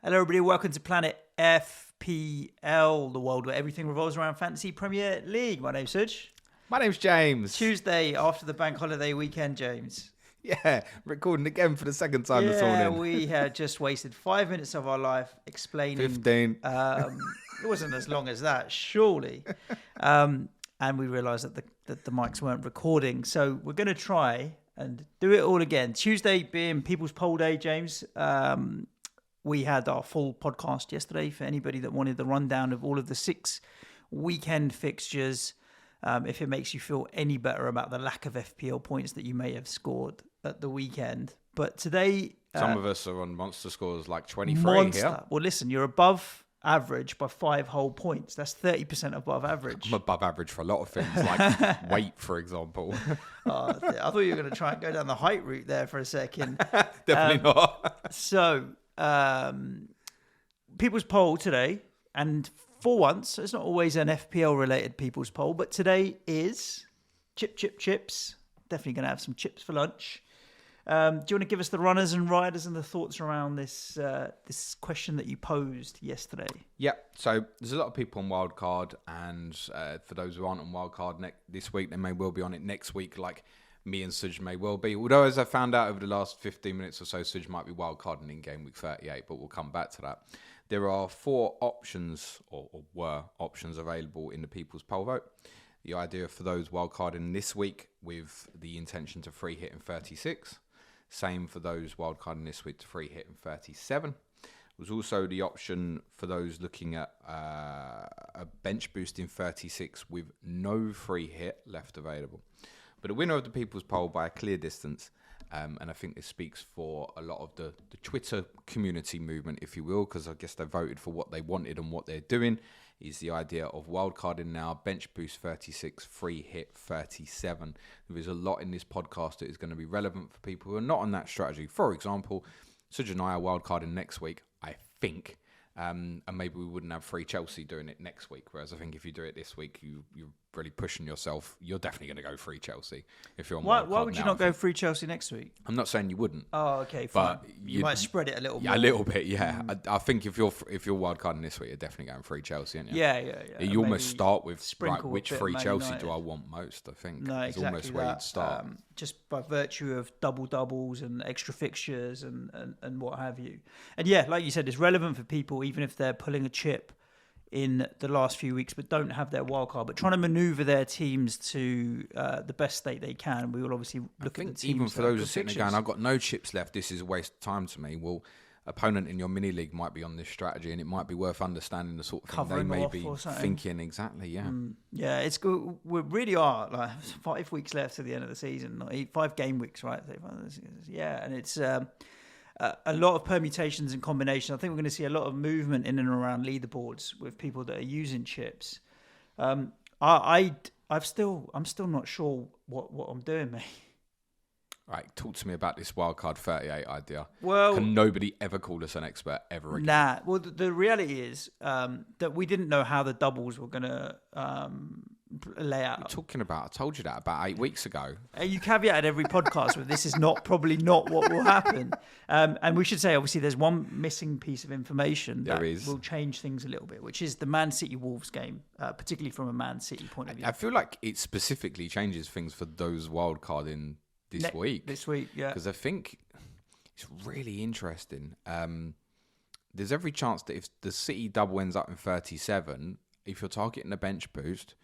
Hello, everybody. Welcome to Planet FPL, the world where everything revolves around Fantasy Premier League. My name's Suj. My name's James. Tuesday after the bank holiday weekend, James. Yeah, recording again for the second time this morning. Yeah, we had just wasted 5 minutes of our life explaining. 15. It wasn't as long as that, surely. And we realised that the mics weren't recording. So we're going to try and do it all again. Tuesday being People's Poll Day, James. We had our full podcast yesterday for anybody that wanted the rundown of all of the 6 weekend fixtures. If it makes you feel any better about the lack of FPL points that you may have scored at the weekend. But today... Some of us are on monster scores like 23 here. Well, listen, you're above average by 5 whole points. That's 30% above average. I'm above average for a lot of things, like weight, for example. I thought you were going to try and go down the height route there for a second. Definitely not. So... people's poll today, and for once, it's not always an FPL related people's poll, but today is chips. Definitely going to have some chips for lunch. Do you want to give us the runners and riders and the thoughts around this question that you posed yesterday? Yeah, so there's a lot of people on Wildcard, and for those who aren't on Wildcard this week, they may well be on it next week, like me and Suj may well be. Although, as I found out over the last 15 minutes or so, Suj might be wildcarding in Gameweek 38, but we'll come back to that. There are 4 options, or were options, available in the People's Poll vote. The idea for those wildcarding this week with the intention to free hit in 36. Same for those wildcarding this week to free hit in 37. Was also the option for those looking at a bench boost in 36 with no free hit left available. But the winner of the People's Poll by a clear distance, and I think this speaks for a lot of the Twitter community movement, if you will, because I guess they voted for what they wanted and what they're doing, is the idea of wildcarding now, bench boost 36, free hit 37. There is a lot in this podcast that is going to be relevant for people who are not on that strategy. For example, Suj and I are wildcarding next week, I think. And maybe we wouldn't have free Chelsea doing it next week. Whereas I think if you do it this week, you're really pushing yourself. You're definitely going to go free Chelsea if you're on Wildcard. Why would you not go free Chelsea next week? I'm not saying you wouldn't. Oh, okay, fine. But you might spread it a little more. Yeah, a little bit, yeah. I think if you're wildcarding this week, you're definitely going free Chelsea, aren't you? Yeah. You almost start with, right, which free Chelsea United. do I want most, I think. No, it's exactly almost where you'd start. Just by virtue of doubles and extra fixtures and what have you. And yeah, like you said, it's relevant for people, even if they're pulling a chip in the last few weeks but don't have their wild card, but trying to maneuver their teams to the best state they can. We will obviously look at the teams. Even for those who are sitting there going, I've got no chips left, this is a waste of time to me. Well, opponent in your mini league might be on this strategy, and it might be worth understanding the sort of thing they may be thinking. Exactly, yeah. Yeah, it's good. We really are like 5 weeks left to the end of the season, 5 game weeks, right? Yeah, and it's a lot of permutations and combinations. I think we're going to see a lot of movement in and around leaderboards with people that are using chips. I'm still not sure what I'm doing, mate. Right, talk to me about this wildcard 38 idea. Well, can nobody ever call us an expert ever again? Nah. Well, the reality is that we didn't know how the doubles were going to lay out. What are you talking about? I told you that about 8 weeks ago. You caveated every podcast with this is probably not what will happen. And we should say, obviously, there's one missing piece of information that will change things a little bit, which is the Man City Wolves game, particularly from a Man City point of view. I feel like it specifically changes things for those wildcarding this week, yeah. Because I think it's really interesting. There's every chance that if the City double ends up in 37, if you're targeting a bench boost,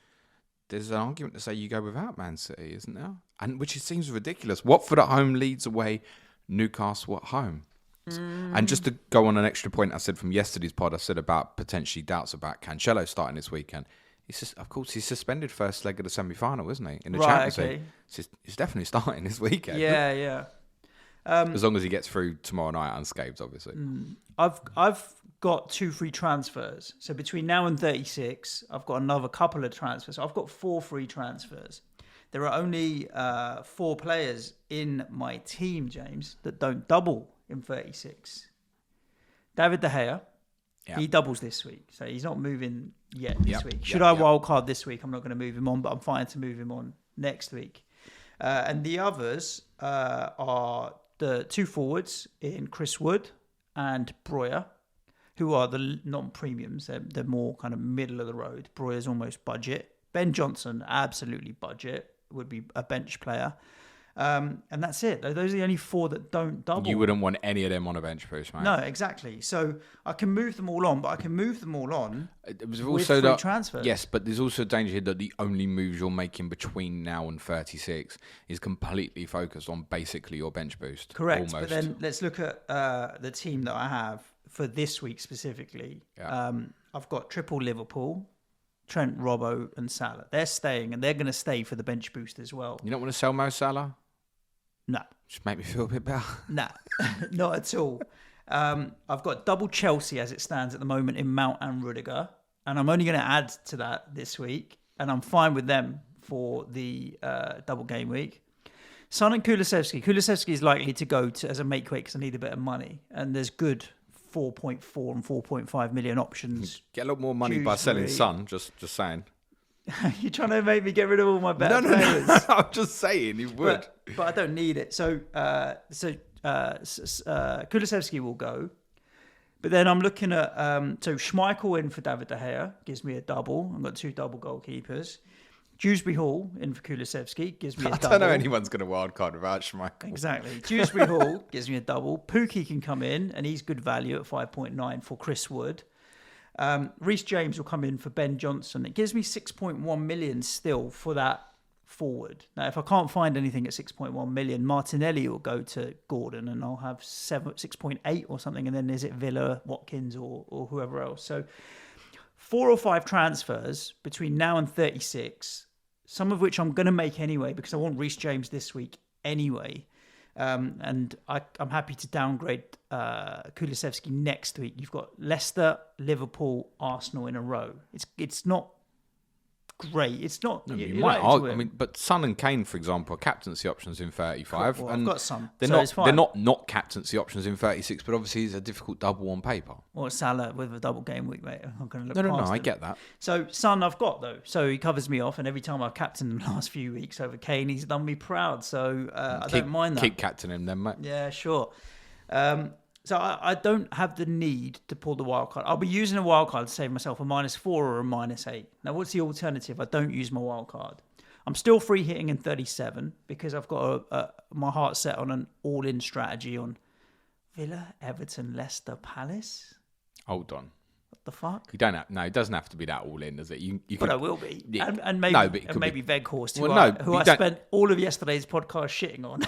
there's an argument to say you go without Man City, isn't there? And which seems ridiculous. Watford at home, Leeds away, Newcastle at home. And just to go on an extra point I said from yesterday's pod, I said about potentially doubts about Cancelo starting this weekend. Of course, he's suspended first leg of the semi-final, isn't he? In the Champions League. So he's definitely starting this weekend. Yeah. As long as he gets through tomorrow night unscathed, obviously. I've got 2 free transfers. So between now and 36, I've got another couple of transfers. So I've got 4 free transfers. There are only 4 players in my team, James, that don't double in 36. David De Gea. Yep. He doubles this week, so he's not moving yet this week. Should I wildcard this week, I'm not going to move him on, but I'm fine to move him on next week. And the others are the 2 forwards in Chris Wood and Breuer. who are the non-premiums. They're more kind of middle of the road. Breuer's almost budget. Ben Johnson, absolutely budget, would be a bench player. And that's it. Those are the only 4 that don't double. You wouldn't want any of them on a bench boost, mate. No, exactly. So I can move them all on, but I can move them all on with free transfers. Yes, but there's also a danger here that the only moves you're making between now and 36 is completely focused on basically your bench boost. Correct. Almost. But then let's look at the team that I have for this week specifically. Yeah. I've got triple Liverpool, Trent, Robbo and Salah. They're staying, and they're going to stay for the bench boost as well. You don't want to sell Mo Salah? No. Just make me feel a bit better. Nah, not at all. I've got double Chelsea as it stands at the moment in Mount and Rudiger, and I'm only going to add to that this week, and I'm fine with them for the double game week. Son and Kulusevski. Kulusevski is likely to go to as a make weight because I need a bit of money, and there's good 4.4 and 4.5 million options. Get a lot more money by selling Son, just saying. You're trying to make me get rid of all my better players. No. I'm just saying you would. But I don't need it. So Kulusevski will go. But then I'm looking at so Schmeichel in for David De Gea gives me a double. I've got 2 double goalkeepers. Dewsbury Hall in for Kulusevski gives me a double. I don't know anyone's going to wildcard without Schmeichel. Exactly. Dewsbury Hall gives me a double. Pookie can come in, and he's good value at 5.9 for Chris Wood. Reece James will come in for Ben Johnson. It gives me 6.1 million still for that forward. Now, if I can't find anything at 6.1 million, Martinelli will go to Gordon, and I'll have 6.8 or something. And then is it Villa, Watkins, or whoever else? So 4 or 5 transfers between now and 36. Some of which I'm going to make anyway because I want Reece James this week anyway. And I'm happy to downgrade Kulusevski next week. You've got Leicester, Liverpool, Arsenal in a row. It's not great. It's not. No, you might argue, but Son and Kane, for example, are captaincy options in 35. Well, and I've got some. They're not captaincy options in 36, but obviously it's a difficult double on paper. Or Salah with a double game week, mate. I'm going to look No, past I him. get that. So Son I've got though. So he covers me off, and every time I've captained him the last few weeks over Kane, he's done me proud. So I don't mind that. Keep captaining him then, mate. Yeah, sure. So I don't have the need to pull the wild card. I'll be using a wild card to save myself a -4 or a -8. Now, what's the alternative? I don't use my wild card. I'm still free hitting in 37 because I've got my heart set on an all-in strategy on Villa, Everton, Leicester, Palace. Hold on. What the fuck? You don't have, no, it doesn't have to be that all in, does it? You But could, I will be. Yeah. And maybe, No, but it could maybe be- Veghorst, Well, who I spent all of yesterday's podcast shitting on.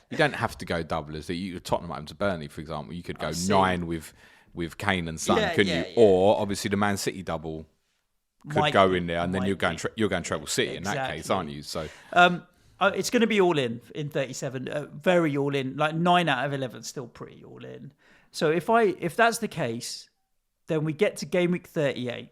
You don't have to go doublers. You Tottenham home to Burnley, for example. You could go I see. 9 with Kane and Son, Yeah, couldn't yeah, you? yeah. Or obviously the Man City double could Might go be, in there, and then might you're going treble City in that Exactly. case, aren't you? So It's going to be all in 37, very all in. Like 9 out of 11 still pretty all in. So if that's the case, then we get to game week 38,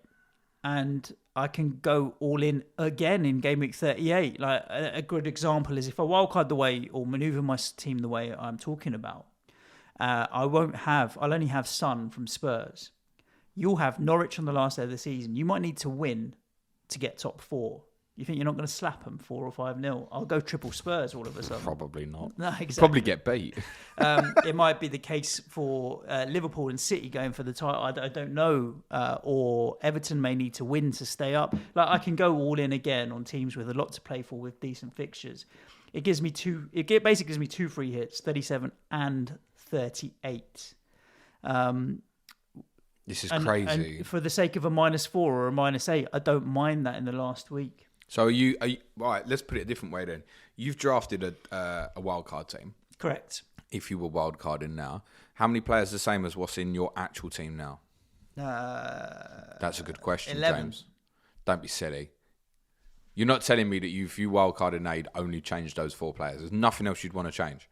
and I can go all in again in game week 38. Like a good example is if I wildcard the way or maneuver my team the way I'm talking about, I'll only have Son from Spurs. You'll have Norwich on the last day of the season. You might need to win to get top 4. You think you're not going to slap them 4 or 5-0? I'll go triple Spurs all of a sudden. probably not. No, exactly. Probably get beat. It might be the case for Liverpool and City going for the title. I don't know. Or Everton may need to win to stay up. Like I can go all in again on teams with a lot to play for with decent fixtures. It gives me basically gives me 2 free hits, 37 and 38. This is crazy. And for the sake of a -4 or a -8, I don't mind that in the last week. So are you right? Let's put it a different way then. You've drafted a wildcard team. Correct. If you were wildcarding now, how many players are the same as what's in your actual team now? That's a good question, 11. James. Don't be silly. You're not telling me that if you wildcarded now, you'd only change those 4 players. There's nothing else you'd want to change.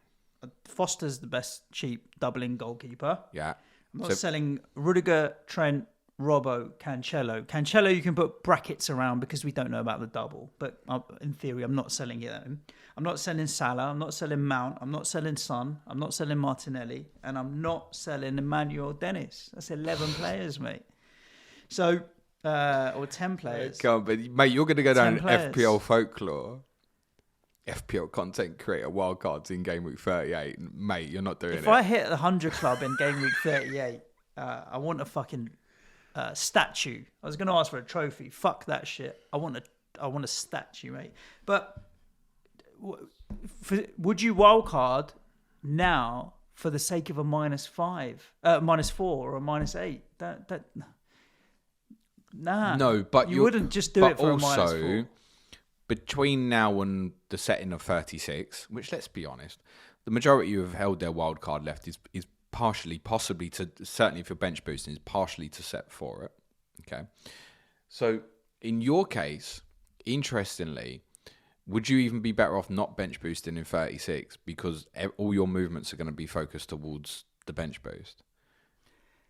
Foster's the best cheap doubling goalkeeper. Yeah. I'm not selling Rudiger, Trent, Robbo, Cancelo. Cancelo you can put brackets around because we don't know about the double. But in theory, I'm not selling him. I'm not selling Salah. I'm not selling Mount. I'm not selling Son. I'm not selling Martinelli. And I'm not selling Emmanuel Dennis. That's 11 players, mate. So, or 10 players. Come on, but mate, you're going to go down 10 players. FPL folklore. FPL content creator wildcards in game week 38. Mate, you're not doing it. If I hit the 100 club in game week 38, I want a fucking statue. I was going to ask for a trophy. Fuck that shit. I want a statue, mate. But would you wildcard now for the sake of a -4, or a -8? That nah. No, but you wouldn't just do it for also, a -4. Between now and the setting of 36, which, let's be honest, the majority who have held their wild card left is partially, possibly to, certainly if you're bench boosting, is partially to set for it. Okay. So in your case, interestingly, would you even be better off not bench boosting in 36 because all your movements are going to be focused towards the bench boost?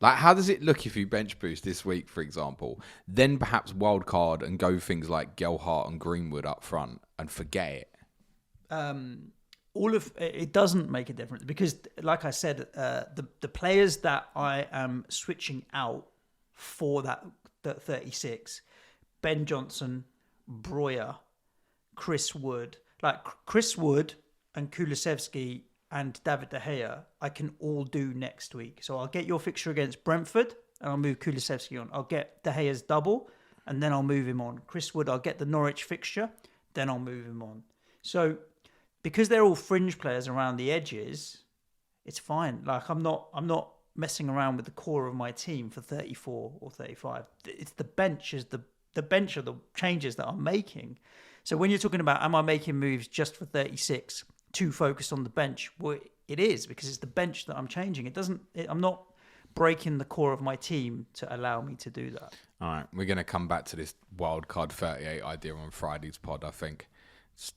Like, how does it look if you bench boost this week, for example, then perhaps wildcard and go things like Gelhart and Greenwood up front and forget it? All of it doesn't make a difference because, like I said, the players that I am switching out for that 36, Ben Johnson, Breuer, Chris Wood, and Kulusevski and David De Gea, I can all do next week. So I'll get your fixture against Brentford and I'll move Kulusevski on. I'll get De Gea's double and then I'll move him on. Chris Wood, I'll get the Norwich fixture, then I'll move him on. So because they're all fringe players around the edges, it's fine. Like I'm not messing around with the core of my team for 34 or 35. It's the bench the bench of the changes that I'm making. So when you're talking about am I making moves just for 36, too focused on the bench? Well, it is because it's the bench that I'm changing. I'm not breaking the core of my team to allow me to do that. All right, we're going to come back to this wildcard 38 idea on Friday's pod, I think.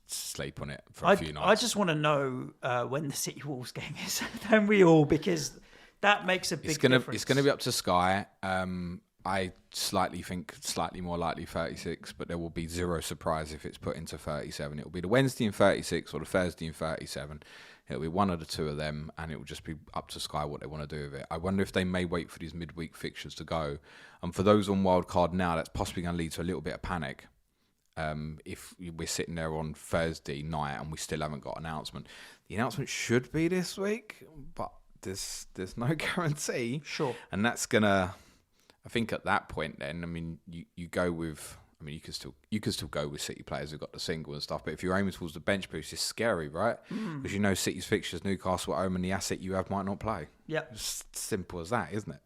Sleep on it for a few nights. I just want to know when the City Wolves game is. Don't we all? Because that makes a big difference. It's going to be up to Sky. I think slightly more likely 36, but there will be zero surprise if it's put into 37. It will be the Wednesday in 36 or the Thursday in 37. It'll be one of the two of them, and it will just be up to Sky what they want to do with it. I wonder if they may wait for these midweek fixtures to go. And for those on wildcard now, that's possibly going to lead to a little bit of panic. If we're sitting there on Thursday night and we still haven't got an announcement. The announcement should be this week, but there's no guarantee. Sure. And that's gonna, I think at that point then, I mean, you go with, I mean, you could still go with City players who've got the single and stuff, but if you're aiming towards the bench boost, it's scary, right? Because you know City's fixtures, Newcastle at home, and the asset you have might not play. Yeah. It's simple as that, isn't it?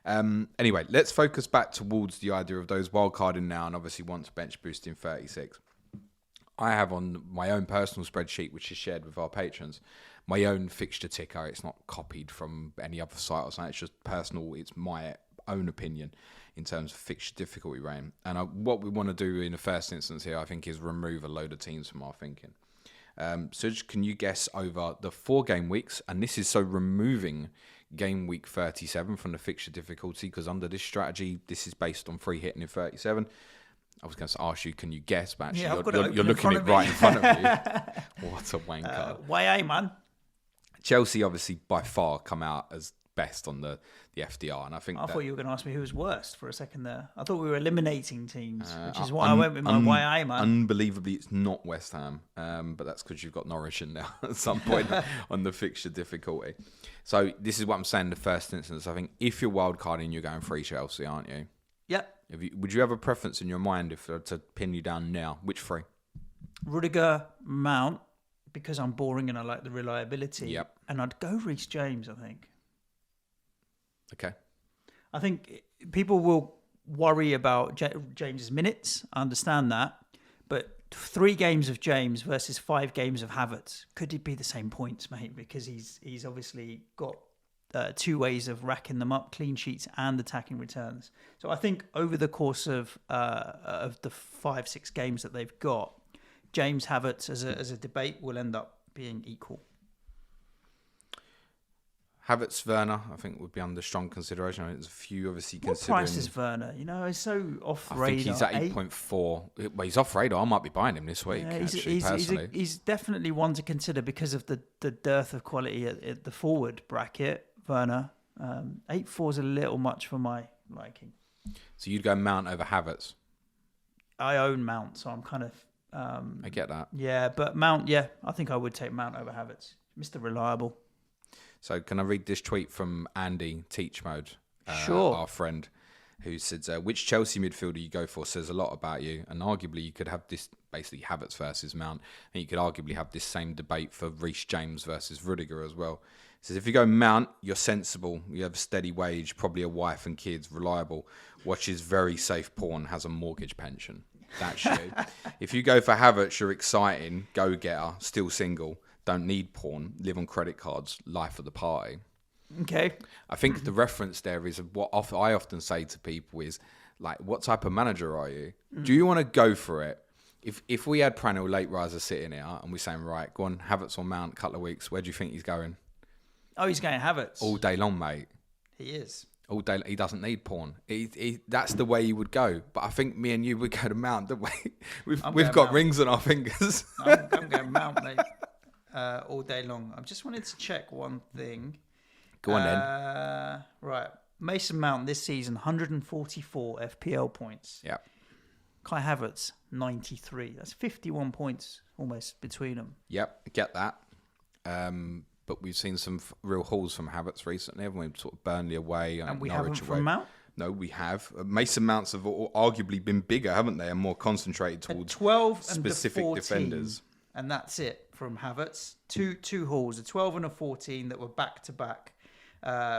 Anyway, let's focus back towards the idea of those wildcarding now and obviously once bench boosting 36. I have on my own personal spreadsheet, which is shared with our patrons, my own fixture ticker. It's not copied from any other site or something. It's just personal. It's my own opinion in terms of fixture difficulty rating. And what we want to do in the first instance here, I think, is remove a load of teams from our thinking. Suj, can you guess over the 4 game weeks? And this is so removing game week 37 from the fixture difficulty, because under this strategy, this is based on free hitting in 37. I was going to ask you, can you guess? But actually, you're looking at it right in front of you. What a wanker. YA, man. Chelsea obviously by far come out as best on the FDR, and I thought you were going to ask me who was worst for a second there. I thought we were eliminating teams, which is why I went with my YA, man. Unbelievably, it's not West Ham, but that's because you've got Norwich in there at some point on the fixture difficulty. So this is what I'm saying in the first instance. I think if you're wildcarding, you're going free Chelsea, aren't you? Yep. Would you have a preference in your mind if to pin you down now? Which 3? Rudiger, Mount, because I'm boring and I like the reliability. Yep. And I'd go Reece James, I think. Okay. I think people will worry about James's minutes. I understand that. But 3 games of James versus 5 games of Havertz. Could it be the same points, mate? Because he's obviously got 2 ways of racking them up, clean sheets and attacking returns. So I think over the course of the 5-6 games that they've got, James Havertz as a debate will end up being equal. Havertz, Werner, I think would be under strong consideration. I think there's a few obviously what considering. What price is Werner? You know, he's so off radar. I think he's at 8.4. Well, he's off radar. I might be buying him this week. Yeah, he's definitely one to consider because of the dearth of quality at the forward bracket. Werner, 8.4 is a little much for my liking. So you'd go Mount over Havertz? I own Mount, so I'm kind of. I get that. Yeah, but Mount. Yeah, I think I would take Mount over Havertz. Mr. Reliable. So can I read this tweet from Andy Teach Mode? Sure. Our friend, who said, which Chelsea midfielder you go for says a lot about you. And arguably, you could have this, basically Havertz versus Mount. And you could arguably have this same debate for Reece James versus Rudiger as well. He says, if you go Mount, you're sensible. You have a steady wage, probably a wife and kids, reliable, watches very safe porn, has a mortgage pension. That's you. If you go for Havertz, you're exciting, go-getter, still single, don't need porn, live on credit cards, life of the party. Okay. I think the reference there is what I often say to people is, like, what type of manager are you? Do you want to go for it? If we had Pranil late riser sitting here and we're saying, right, go on, Havertz on Mount, couple of weeks, where do you think he's going? Oh, he's going Havertz. All day long, mate. He is. All day. He doesn't need porn. That's the way he would go. But I think me and you would go to Mount, don't we? We've got Mount. Rings on our fingers. I'm going Mount, mate, all day long. I just wanted to check one thing. Go on then. Right. Mason Mount this season, 144 FPL points. Yeah. Kai Havertz, 93. That's 51 points almost between them. Yep, get that. But we've seen some real hauls from Havertz recently, haven't we? Sort of Burnley away. And we Norwich haven't away. from Mount? No, we have. Mason Mounts have arguably been bigger, haven't they? And more concentrated towards 12 specific and 14, defenders. And that's it from Havertz. Two hauls, a 12 and a 14 that were back-to-back.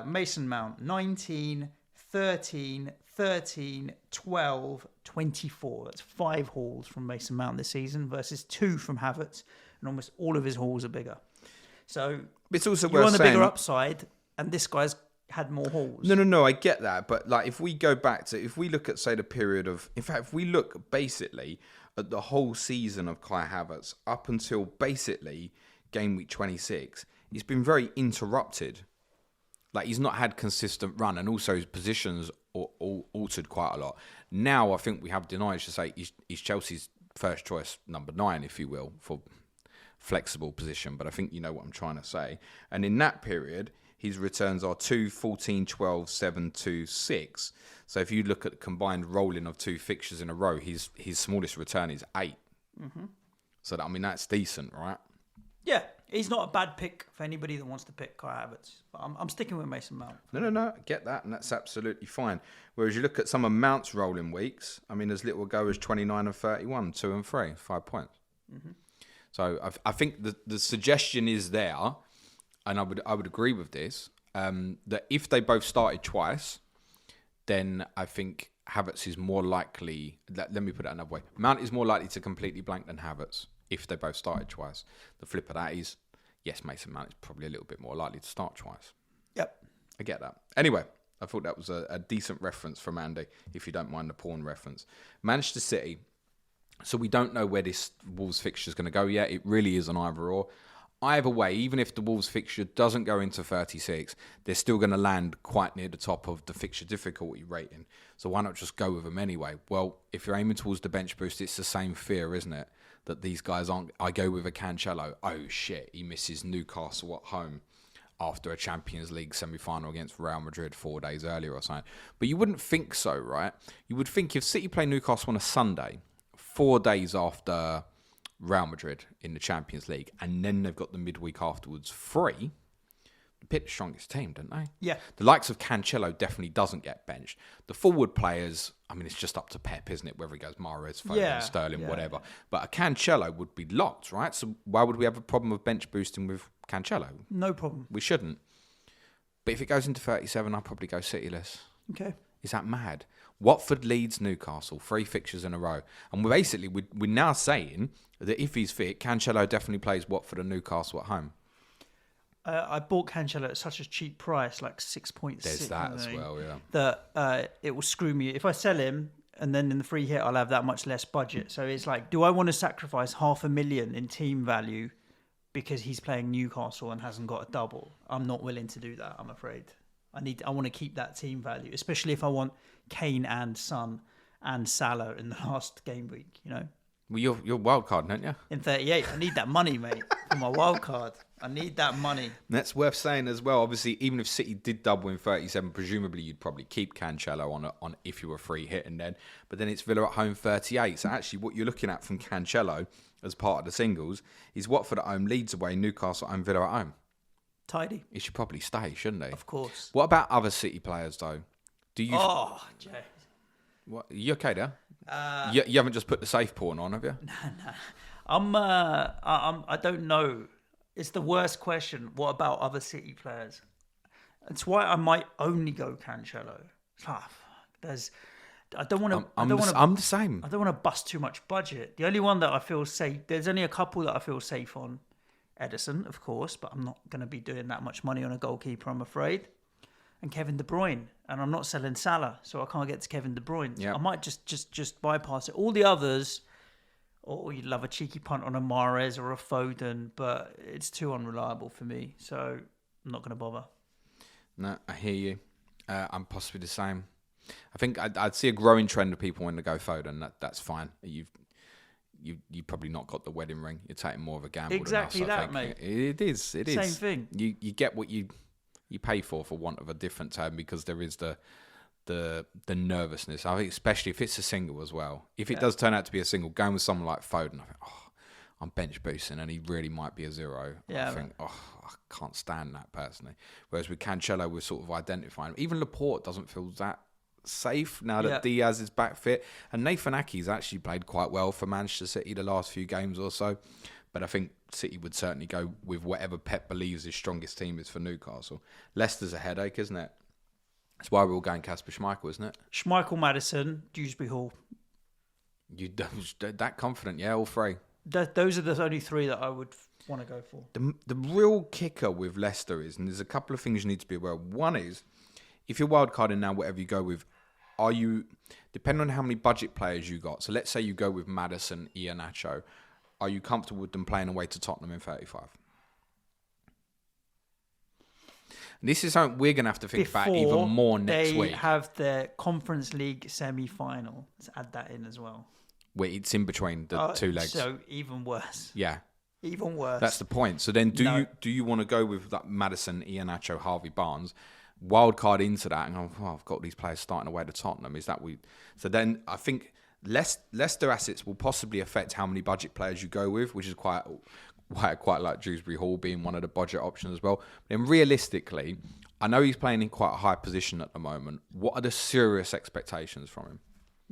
Mason Mount, 19, 13, 13, 12, 24. That's 5 hauls from Mason Mount this season versus 2 from Havertz. And almost all of his hauls are bigger. So it's also you're worth on the saying, bigger upside, and this guy's had more hauls. No, I get that. But like, if we go back to, if we look at, say, the period of, in fact, if we look basically at the whole season of Kai Havertz up until basically game week 26, he's been very interrupted. Like, he's not had consistent run, and also his positions all altered quite a lot. Now, I think we have denied to say he's Chelsea's first choice number 9, if you will, for flexible position. But I think you know what I'm trying to say. And in that period, his returns are 2, 14, 12, 7, 2, 6. So if you look at the combined rolling of 2 fixtures in a row, his smallest return is 8. Mm-hmm. So that, I mean, that's decent, right? Yeah, he's not a bad pick for anybody that wants to pick Kai Havertz. But I'm sticking with Mason Mount. No, I get that, and that's absolutely fine. Whereas you look at some of Mount's rolling weeks, I mean, as little go as 29 and 31, 2 and 3, 5 points. Mm-hmm. So I think the suggestion is there, and I would agree with this, that if they both started twice, then I think Havertz is more likely, let me put it another way, Mount is more likely to completely blank than Havertz if they both started twice. The flip of that is, yes, Mason Mount is probably a little bit more likely to start twice. Yep. I get that. Anyway, I thought that was a decent reference from Andy, if you don't mind the porn reference. Manchester City. So we don't know where this Wolves fixture is going to go yet. It really is an either or. Either way, even if the Wolves fixture doesn't go into 36, they're still going to land quite near the top of the fixture difficulty rating. So why not just go with them anyway? Well, if you're aiming towards the bench boost, it's the same fear, isn't it? That these guys aren't. I go with a Cancelo. Oh shit, he misses Newcastle at home after a Champions League semi-final against Real Madrid 4 days earlier or something. But you wouldn't think so, right? You would think if City play Newcastle on a Sunday, 4 days after Real Madrid in the Champions League, and then they've got the midweek afterwards free, they pick the strongest team, don't they? Yeah. The likes of Cancelo definitely doesn't get benched. The forward players, I mean, it's just up to Pep, isn't it? Whether he goes Mahrez, Foden, Sterling, whatever. But a Cancelo would be locked, right? So why would we have a problem with bench boosting with Cancelo? No problem. We shouldn't. But if it goes into 37, I'll probably go Cityless. Okay. Is that mad? Watford, Leeds, Newcastle, 3 fixtures in a row. And we're now saying that if he's fit, Cancelo definitely plays Watford and Newcastle at home. I bought Cancelo at such a cheap price, like 6.6. There's that as well, yeah. That it will screw me. If I sell him and then in the free hit, I'll have that much less budget. So it's like, do I want to sacrifice $500,000 in team value because he's playing Newcastle and hasn't got a double? I'm not willing to do that, I'm afraid. I want to keep that team value, especially if I want Kane and Son and Salah in the last game week, you know? Well, you're Wildcard, don't you? In 38, I need that money, mate, for my Wildcard. I need that money. And that's worth saying as well. Obviously, even if City did double in 37, presumably you'd probably keep Cancelo on if you were free hitting then. But then it's Villa at home 38. So actually what you're looking at from Cancelo as part of the singles is Watford at home, Leeds away, Newcastle at home, Villa at home. Tidy. He should probably stay, shouldn't he? Of course. What about other City players, though? Do you? Oh, Jay. What? You okay there? You haven't just put the safe porn on, have you? No. I don't know. It's the worst question. What about other City players? That's why I might only go Cancelo. I don't want to. I'm the same. I don't want to bust too much budget. The only one that I feel safe. There's only a couple that I feel safe on. Edison, of course, but I'm not going to be doing that much money on a goalkeeper, I'm afraid. And Kevin De Bruyne, and I'm not selling Salah, so I can't get to Kevin De Bruyne. Yep. I might just bypass it. All the others, you'd love a cheeky punt on a Mahrez or a Foden, but it's too unreliable for me, so I'm not going to bother. No, I hear you. I'm possibly the same. I think I'd see a growing trend of people wanting to go Foden. That's fine. You've probably not got the wedding ring. You're taking more of a gamble. Exactly than us, I that, think. mate. It is. Same thing. You get what you pay for want of a different term, because there is the nervousness. I think especially if it's a single as well. If it does turn out to be a single, going with someone like Foden, I think, I'm bench boosting and he really might be a zero. Yeah, I think, I can't stand that personally. Whereas with Cancelo, we're sort of identifying. Even Laporte doesn't feel that safe now that Diaz is back fit, and Nathan Ake's actually played quite well for Manchester City the last few games or so, but I think City would certainly go with whatever Pep believes his strongest team is for Newcastle. Leicester's a headache, isn't it? That's why we're all going Kasper Schmeichel, isn't it? Schmeichel, Maddison, Dewsbury Hall. You that confident? Yeah, all three. Those are the only three that I would want to go for. The real kicker with Leicester is, and there's a couple of things you need to be aware of. One is, if you're wildcarding now, whatever you go with, are you, depending on how many budget players you got, so let's say you go with Maddison, Iheanacho, are you comfortable with them playing away to Tottenham in 35? And this is something we're going to have to think about even more next week. They have their Conference League semi-final. Let's add that in as well. Where it's in between the two legs. So even worse. Yeah. Even worse. That's the point. So then do you want to go with that Maddison, Iheanacho, Harvey Barnes, wild card into that and go, I've got these players starting away to Tottenham. Is that So then I think Leicester assets will possibly affect how many budget players you go with, which is quite like Dewsbury Hall being one of the budget options as well. But then realistically, I know he's playing in quite a high position at the moment. What are the serious expectations from him?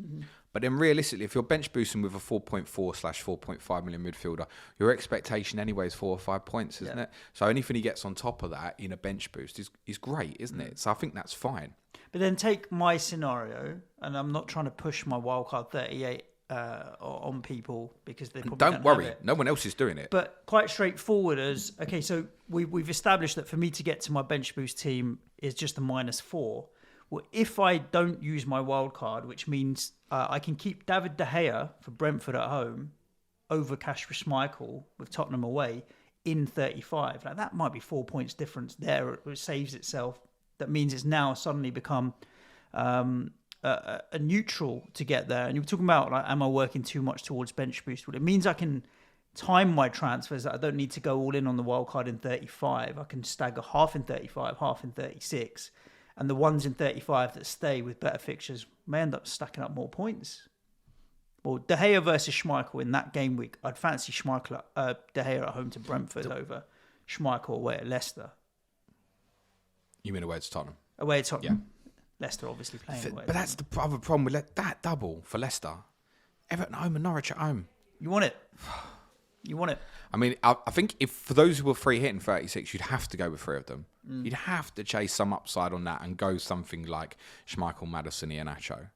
Mm-hmm. But then realistically, if you're bench boosting with a 4.4/4.5 million midfielder, your expectation anyway is 4 or 5 points, isn't it? So anything he gets on top of that in a bench boost is great, isn't it? So I think that's fine. But then take my scenario, and I'm not trying to push my wildcard 38 on people because they probably don't worry, have it. No one else is doing it. But quite straightforward as, okay, so we've established that for me to get to my bench boost team is just a -4. Well, if I don't use my wild card, which means I can keep David De Gea for Brentford at home over Kasper Schmeichel with Tottenham away in 35. Like, that might be 4 points difference there. It saves itself. That means it's now suddenly become a neutral to get there. And you were talking about, like, am I working too much towards bench boost? Well, it means I can time my transfers, that I don't need to go all in on the wild card in 35. I can stagger half in 35, half in 36. And the ones in 35 that stay with better fixtures may end up stacking up more points. Well, De Gea versus Schmeichel in that game week, I'd fancy Schmeichel, De Gea at home to Brentford over Schmeichel away at Leicester. You mean away to Tottenham? Away at Tottenham. Yeah. Leicester obviously playing away. But that's the other problem with that double for Leicester. Everton at home and Norwich at home. You want it. You want it. I mean, I think if for those who were free hitting 36, you'd have to go with 3 of them. You'd have to chase some upside on that and go something like Schmeichel, Maddison, Iheanacho.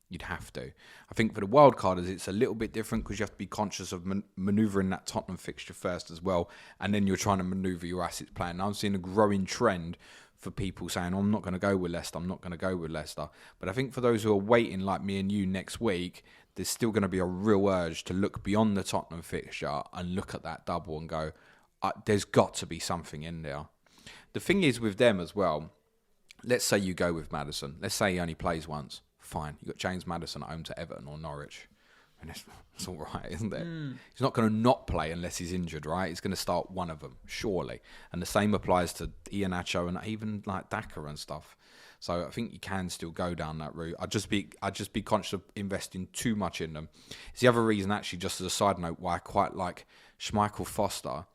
You'd have to. I think for the wildcarders, it's a little bit different because you have to be conscious of manoeuvring that Tottenham fixture first as well, and then you're trying to manoeuvre your assets plan. I'm seeing a growing trend for people saying, I'm not going to go with Leicester, I'm not going to go with Leicester. But I think for those who are waiting like me and you next week, there's still going to be a real urge to look beyond the Tottenham fixture and look at that double and go, there's got to be something in there. The thing is with them as well, let's say you go with Maddison. Let's say he only plays once. Fine. You've got James Maddison at home to Everton or Norwich. I mean, it's all right, isn't it? He's not going to not play unless he's injured, right? He's going to start one of them, surely. And the same applies to Iheanacho and even like Daka and stuff. So I think you can still go down that route. I'd just be conscious of investing too much in them. It's the other reason, actually, just as a side note, why I quite like Schmeichel Foster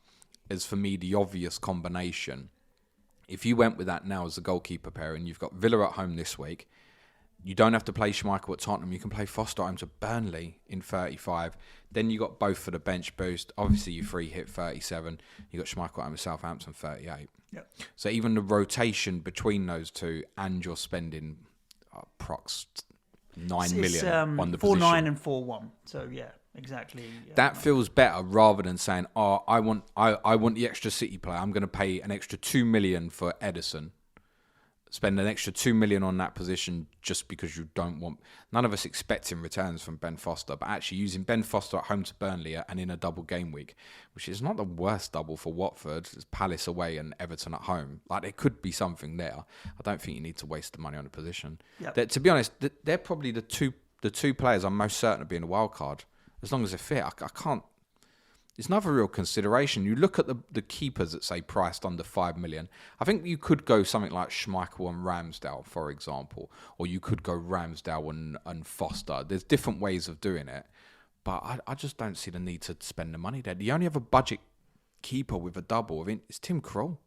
is, for me, the obvious combination. If you went with that now as a goalkeeper pair, and you've got Villa at home this week, You don't have to play Schmeichel at Tottenham. You can play Foster at home to Burnley in 35. Then you got both for the bench boost. Obviously, you free hit 37. You got Schmeichel at home to Southampton 38. Yep. So even the rotation between those two, and you're spending prox 9 million on the 4-9 position. and 4-1. So yeah, exactly. That feels better rather than saying, "Oh, I want the extra City player. I'm going to pay an extra 2 million for Edison. Spend an extra 2 million on that position just because you don't want." None of us expecting returns from Ben Foster, but actually using Ben Foster at home to Burnley and in a double game week, which is not the worst double for Watford. It's Palace away and Everton at home. Like, there could be something there. I don't think you need to waste the money on a position. Yep. To be honest, they're probably the two players I'm most certain of being a wild card. As long as they're fit, I can't. It's another real consideration. You look at the keepers that say priced under 5 million. I think you could go something like Schmeichel and Ramsdale, for example, or you could go Ramsdale and Foster. There's different ways of doing it, but I just don't see the need to spend the money there. You only have a budget keeper with a double. I mean, it's Tim Krul.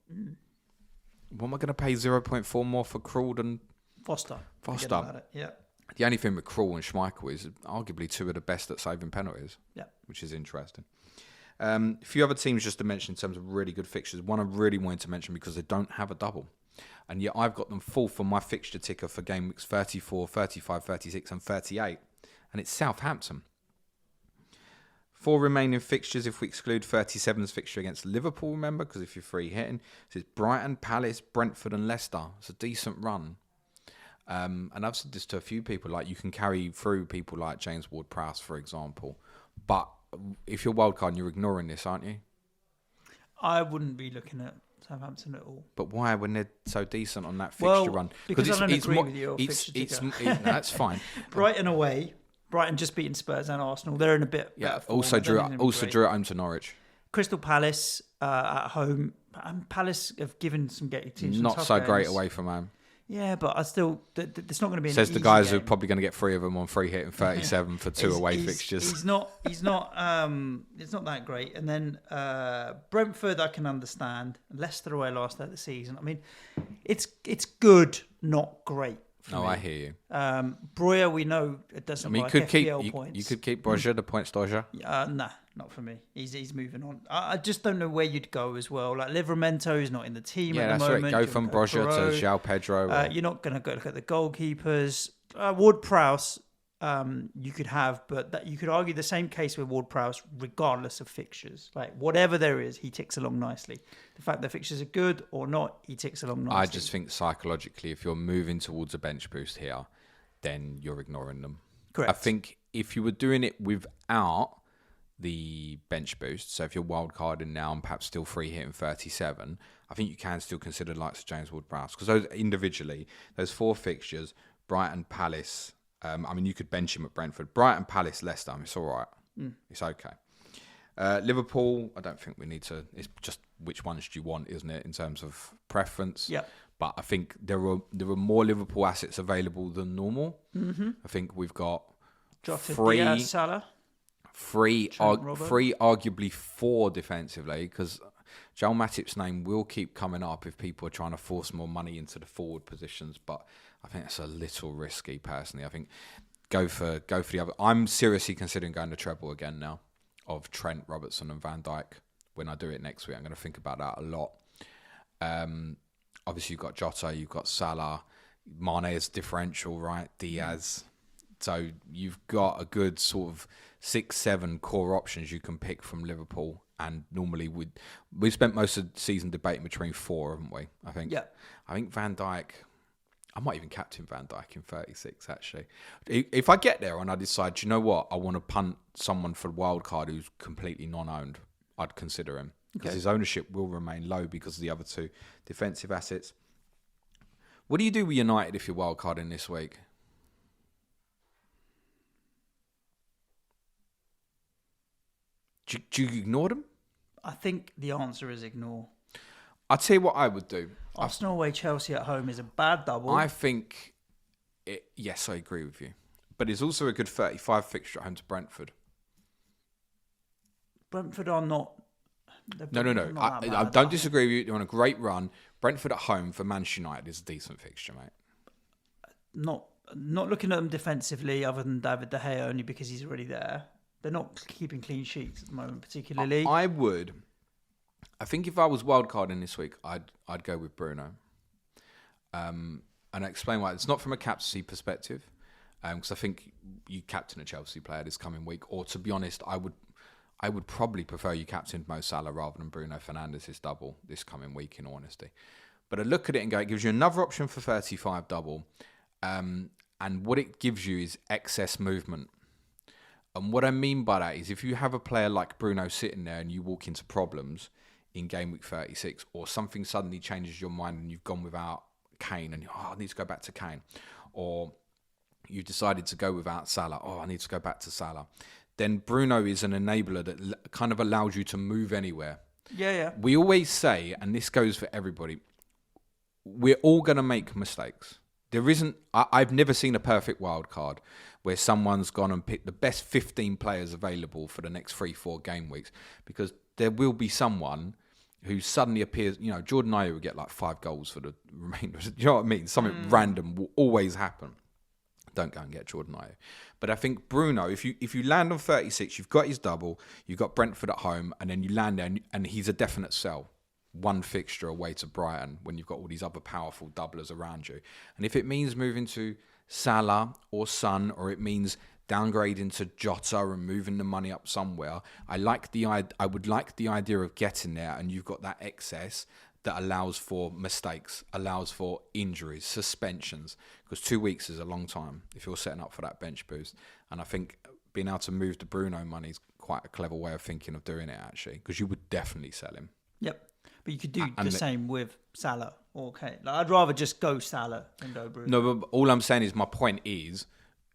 What am I going to pay 0.4 more for Krul than Foster? Foster. Forget about it. Yeah. The only thing with Krul and Schmeichel is arguably two of the best at saving penalties. Yeah. Which is interesting. A few other teams just to mention in terms of really good fixtures. One I really wanted to mention because they don't have a double. And yet I've got them full for my fixture ticker for game weeks 34, 35, 36 and 38. And it's Southampton. 4 remaining fixtures if we exclude 37's fixture against Liverpool, remember, because if you're free hitting. So it's Brighton, Palace, Brentford and Leicester. It's a decent run. And I've said this to a few people, like you can carry through people like James Ward-Prowse, for example. But if you're wildcard, you're ignoring this, aren't you? I wouldn't be looking at Southampton at all. But why, when they're so decent on that fixture run? Because I don't agree with your fixture ticker. That's fine. Brighton away. Brighton just beating Spurs and Arsenal. They're in a bit better form. Also drew at home to Norwich. Crystal Palace at home. And Palace have given some teams not some so tough great games. away from home. Yeah, but I still, it's not going to be. Says an the easy guys game. who are probably going to get 3 of them on free hit and 37 for 2 away fixtures. He's not. It's not that great. And then Brentford, I can understand. Leicester away last day of the season. I mean, it's good, not great. For me. I hear you. Breuer, we know it doesn't. Like FPL points. You could keep Roger, the points dodger. Nah, not for me. He's moving on. I just don't know where you'd go as well. Like Livramento is not in the team at the moment. Yeah, that's right. Go from Roger to João Pedro. You're not going to go look at the goalkeepers. Ward-Prowse, you could have, but that you could argue the same case with Ward-Prowse regardless of fixtures. Like whatever there is, he ticks along nicely. The fact that fixtures are good or not, he ticks along nicely. I just think psychologically, if you're moving towards a bench boost here, then you're ignoring them. Correct. I think if you were doing it without the bench boost, so if you're wildcarding now and perhaps still free hitting 37, I think you can still consider the likes of James Ward-Prowse because those individually, those 4 fixtures, Brighton, Palace. You could bench him at Brentford. Brighton, Palace, Leicester. It's all right. It's okay. Liverpool, I don't think we need to. It's just which ones do you want, isn't it, in terms of preference? Yeah. But I think there are more Liverpool assets available than normal. Mm-hmm. I think we've got Diaz, Salah. Three, arguably 4 defensively, because Joel Matip's name will keep coming up if people are trying to force more money into the forward positions. But I think that's a little risky, personally. I think go for the other. I'm seriously considering going to treble again now of Trent, Robertson, and Van Dijk. When I do it next week, I'm going to think about that a lot. Obviously, you've got Jota, you've got Salah, Mane's differential, right? Diaz. So you've got a good sort of 6-7 core options you can pick from Liverpool. And normally we spent most of the season debating between 4, haven't we? I think. Yeah. I think Van Dijk. I might even captain Van Dijk in 36, actually. If I get there and I decide, you know what, I want to punt someone for wildcard who's completely non-owned, I'd consider him. Because his ownership will remain low because of the other 2 defensive assets. What do you do with United if you're wildcarding this week? Do you ignore them? I think the answer is ignore. I'll tell you what I would do. Arsenal away, Chelsea at home is a bad double. I think, yes, I agree with you. But it's also a good 35 fixture at home to Brentford. Brentford are not... No. I don't disagree with you. They're on a great run. Brentford at home for Manchester United is a decent fixture, mate. Not Not looking at them defensively, other than David De Gea, only because he's already there. They're not keeping clean sheets at the moment, particularly. I would. I think if I was wildcarding this week, I'd go with Bruno. And I explain why. It's not from a captaincy perspective, because I think you captain a Chelsea player this coming week. Or to be honest, I would probably prefer you captain Mo Salah rather than Bruno Fernandes' double this coming week, in all honesty. But I look at it and go, it gives you another option for 35 double. And what it gives you is excess movement. And what I mean by that is if you have a player like Bruno sitting there and you walk into problems in game week 36, or something suddenly changes your mind and you've gone without Kane and I need to go back to Kane, or you decided to go without Salah, I need to go back to Salah, then Bruno is an enabler that kind of allows you to move anywhere. Yeah. We always say, and this goes for everybody, we're all going to make mistakes. There isn't. I've never seen a perfect wild card where someone's gone and picked the best 15 players available for the next 3-4 game weeks, because there will be someone who suddenly appears. Jordan Ayew will get like 5 goals for the remainder. Do you know what I mean? Something random will always happen. Don't go and get Jordan Ayew. But I think Bruno, if you land on 36, you've got his double, you've got Brentford at home, and then you land there and he's a definite sell. One fixture away to Brighton when you've got all these other powerful doublers around you. And if it means moving to Salah or Son, or it means downgrading to Jota and moving the money up somewhere, I would like the idea of getting there and you've got that excess that allows for mistakes, allows for injuries, suspensions, because 2 weeks is a long time if you're setting up for that bench boost. And I think being able to move the Bruno money is quite a clever way of thinking of doing it, actually, because you would definitely sell him. Yep. But you could do the same with Salah or Kane. I'd rather just go Salah than go Bruno. No, but all I'm saying is my point is,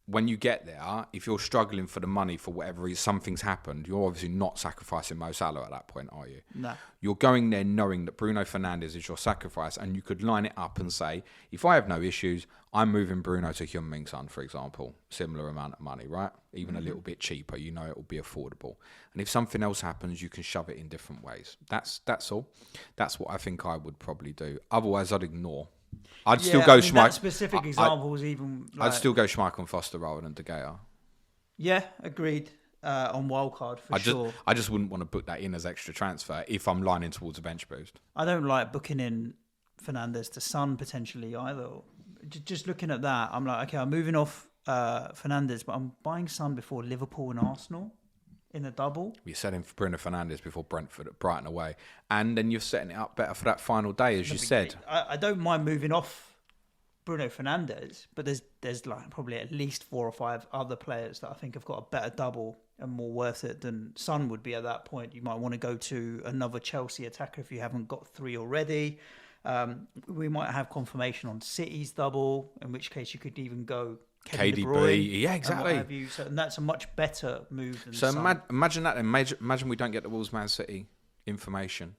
when you get there, if you're struggling for the money for whatever reason, something's happened, you're obviously not sacrificing Mo Salah at that point, are you? No. You're going there knowing that Bruno Fernandes is your sacrifice, and you could line it up and say, if I have no issues, I'm moving Bruno to Heung-min Son, for example. Similar amount of money, right? Even a little bit cheaper, it will be affordable. And if something else happens, you can shove it in different ways. That's all. That's what I think I would probably do. Otherwise, I'd ignore. I'd still go Schmeichel. That specific example was even. I'd still go Schmeichel and Foster rather than De Gea. Yeah, agreed. On Wildcard for sure. I just wouldn't want to book that in as extra transfer if I'm lining towards a bench boost. I don't like booking in Fernandes to Son potentially either. Just looking at that, I'm like, okay, I'm moving off Fernandes, but I'm buying Son before Liverpool and Arsenal in the double. You're selling for Bruno Fernandes before Brentford at Brighton away, and then you're setting it up better for that final day, as you said. I don't mind moving off Bruno Fernandes, but there's like probably at least 4 or 5 other players that I think have got a better double and more worth it than Son would be at that point. You might want to go to another Chelsea attacker if you haven't got 3 already. We might have confirmation on City's double, in which case you could even go Kevin De Bruyne, yeah, exactly. And that's a much better move than imagine that. Imagine we don't get the Wolves Man City information,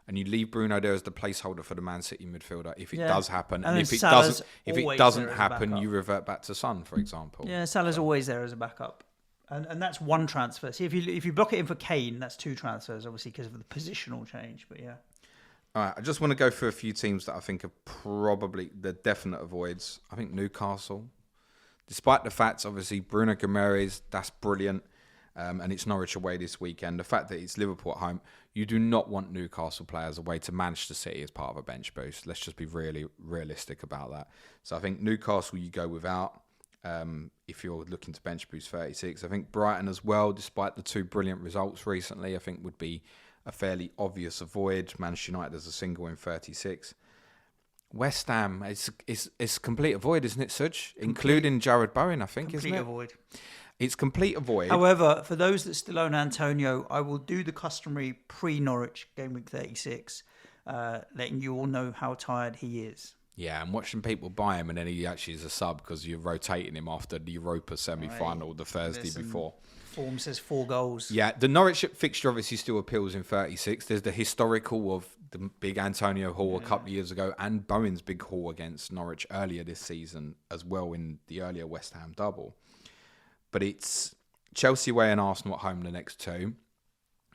and you leave Bruno there as the placeholder for the Man City midfielder if it does happen, and if it doesn't happen, you revert back to Son, for example. Yeah, Salah's always there as a backup, and that's one transfer. See, if you block it in for Kane, that's 2 transfers, obviously because of the positional change. But yeah. All right, I just want to go through a few teams that I think are probably the definite avoids. I think Newcastle. Despite the fact, obviously, Bruno Guimaraes, that's brilliant, and it's Norwich away this weekend. The fact that it's Liverpool at home, you do not want Newcastle players away to Manchester City as part of a bench boost. Let's just be really realistic about that. So I think Newcastle you go without if you're looking to bench boost 36. I think Brighton as well, despite the 2 brilliant results recently, I think would be a fairly obvious avoid. Manchester United as a single in 36. West Ham, it's complete avoid, isn't it, Suj? Including Jared Bowen, I think, isn't it? Complete avoid. It's complete avoid. However, for those that still own Antonio, I will do the customary pre-Norwich game week 36, letting you all know how tired he is. Yeah, and watching people buy him, and then he actually is a sub because you're rotating him after the Europa semi-final the Thursday before. Form says 4 goals. Yeah, the Norwich fixture obviously still appeals in 36. There's the historical of the big Antonio haul a couple of years ago, and Bowen's big haul against Norwich earlier this season as well in the earlier West Ham double. But it's Chelsea away and Arsenal at home the next 2.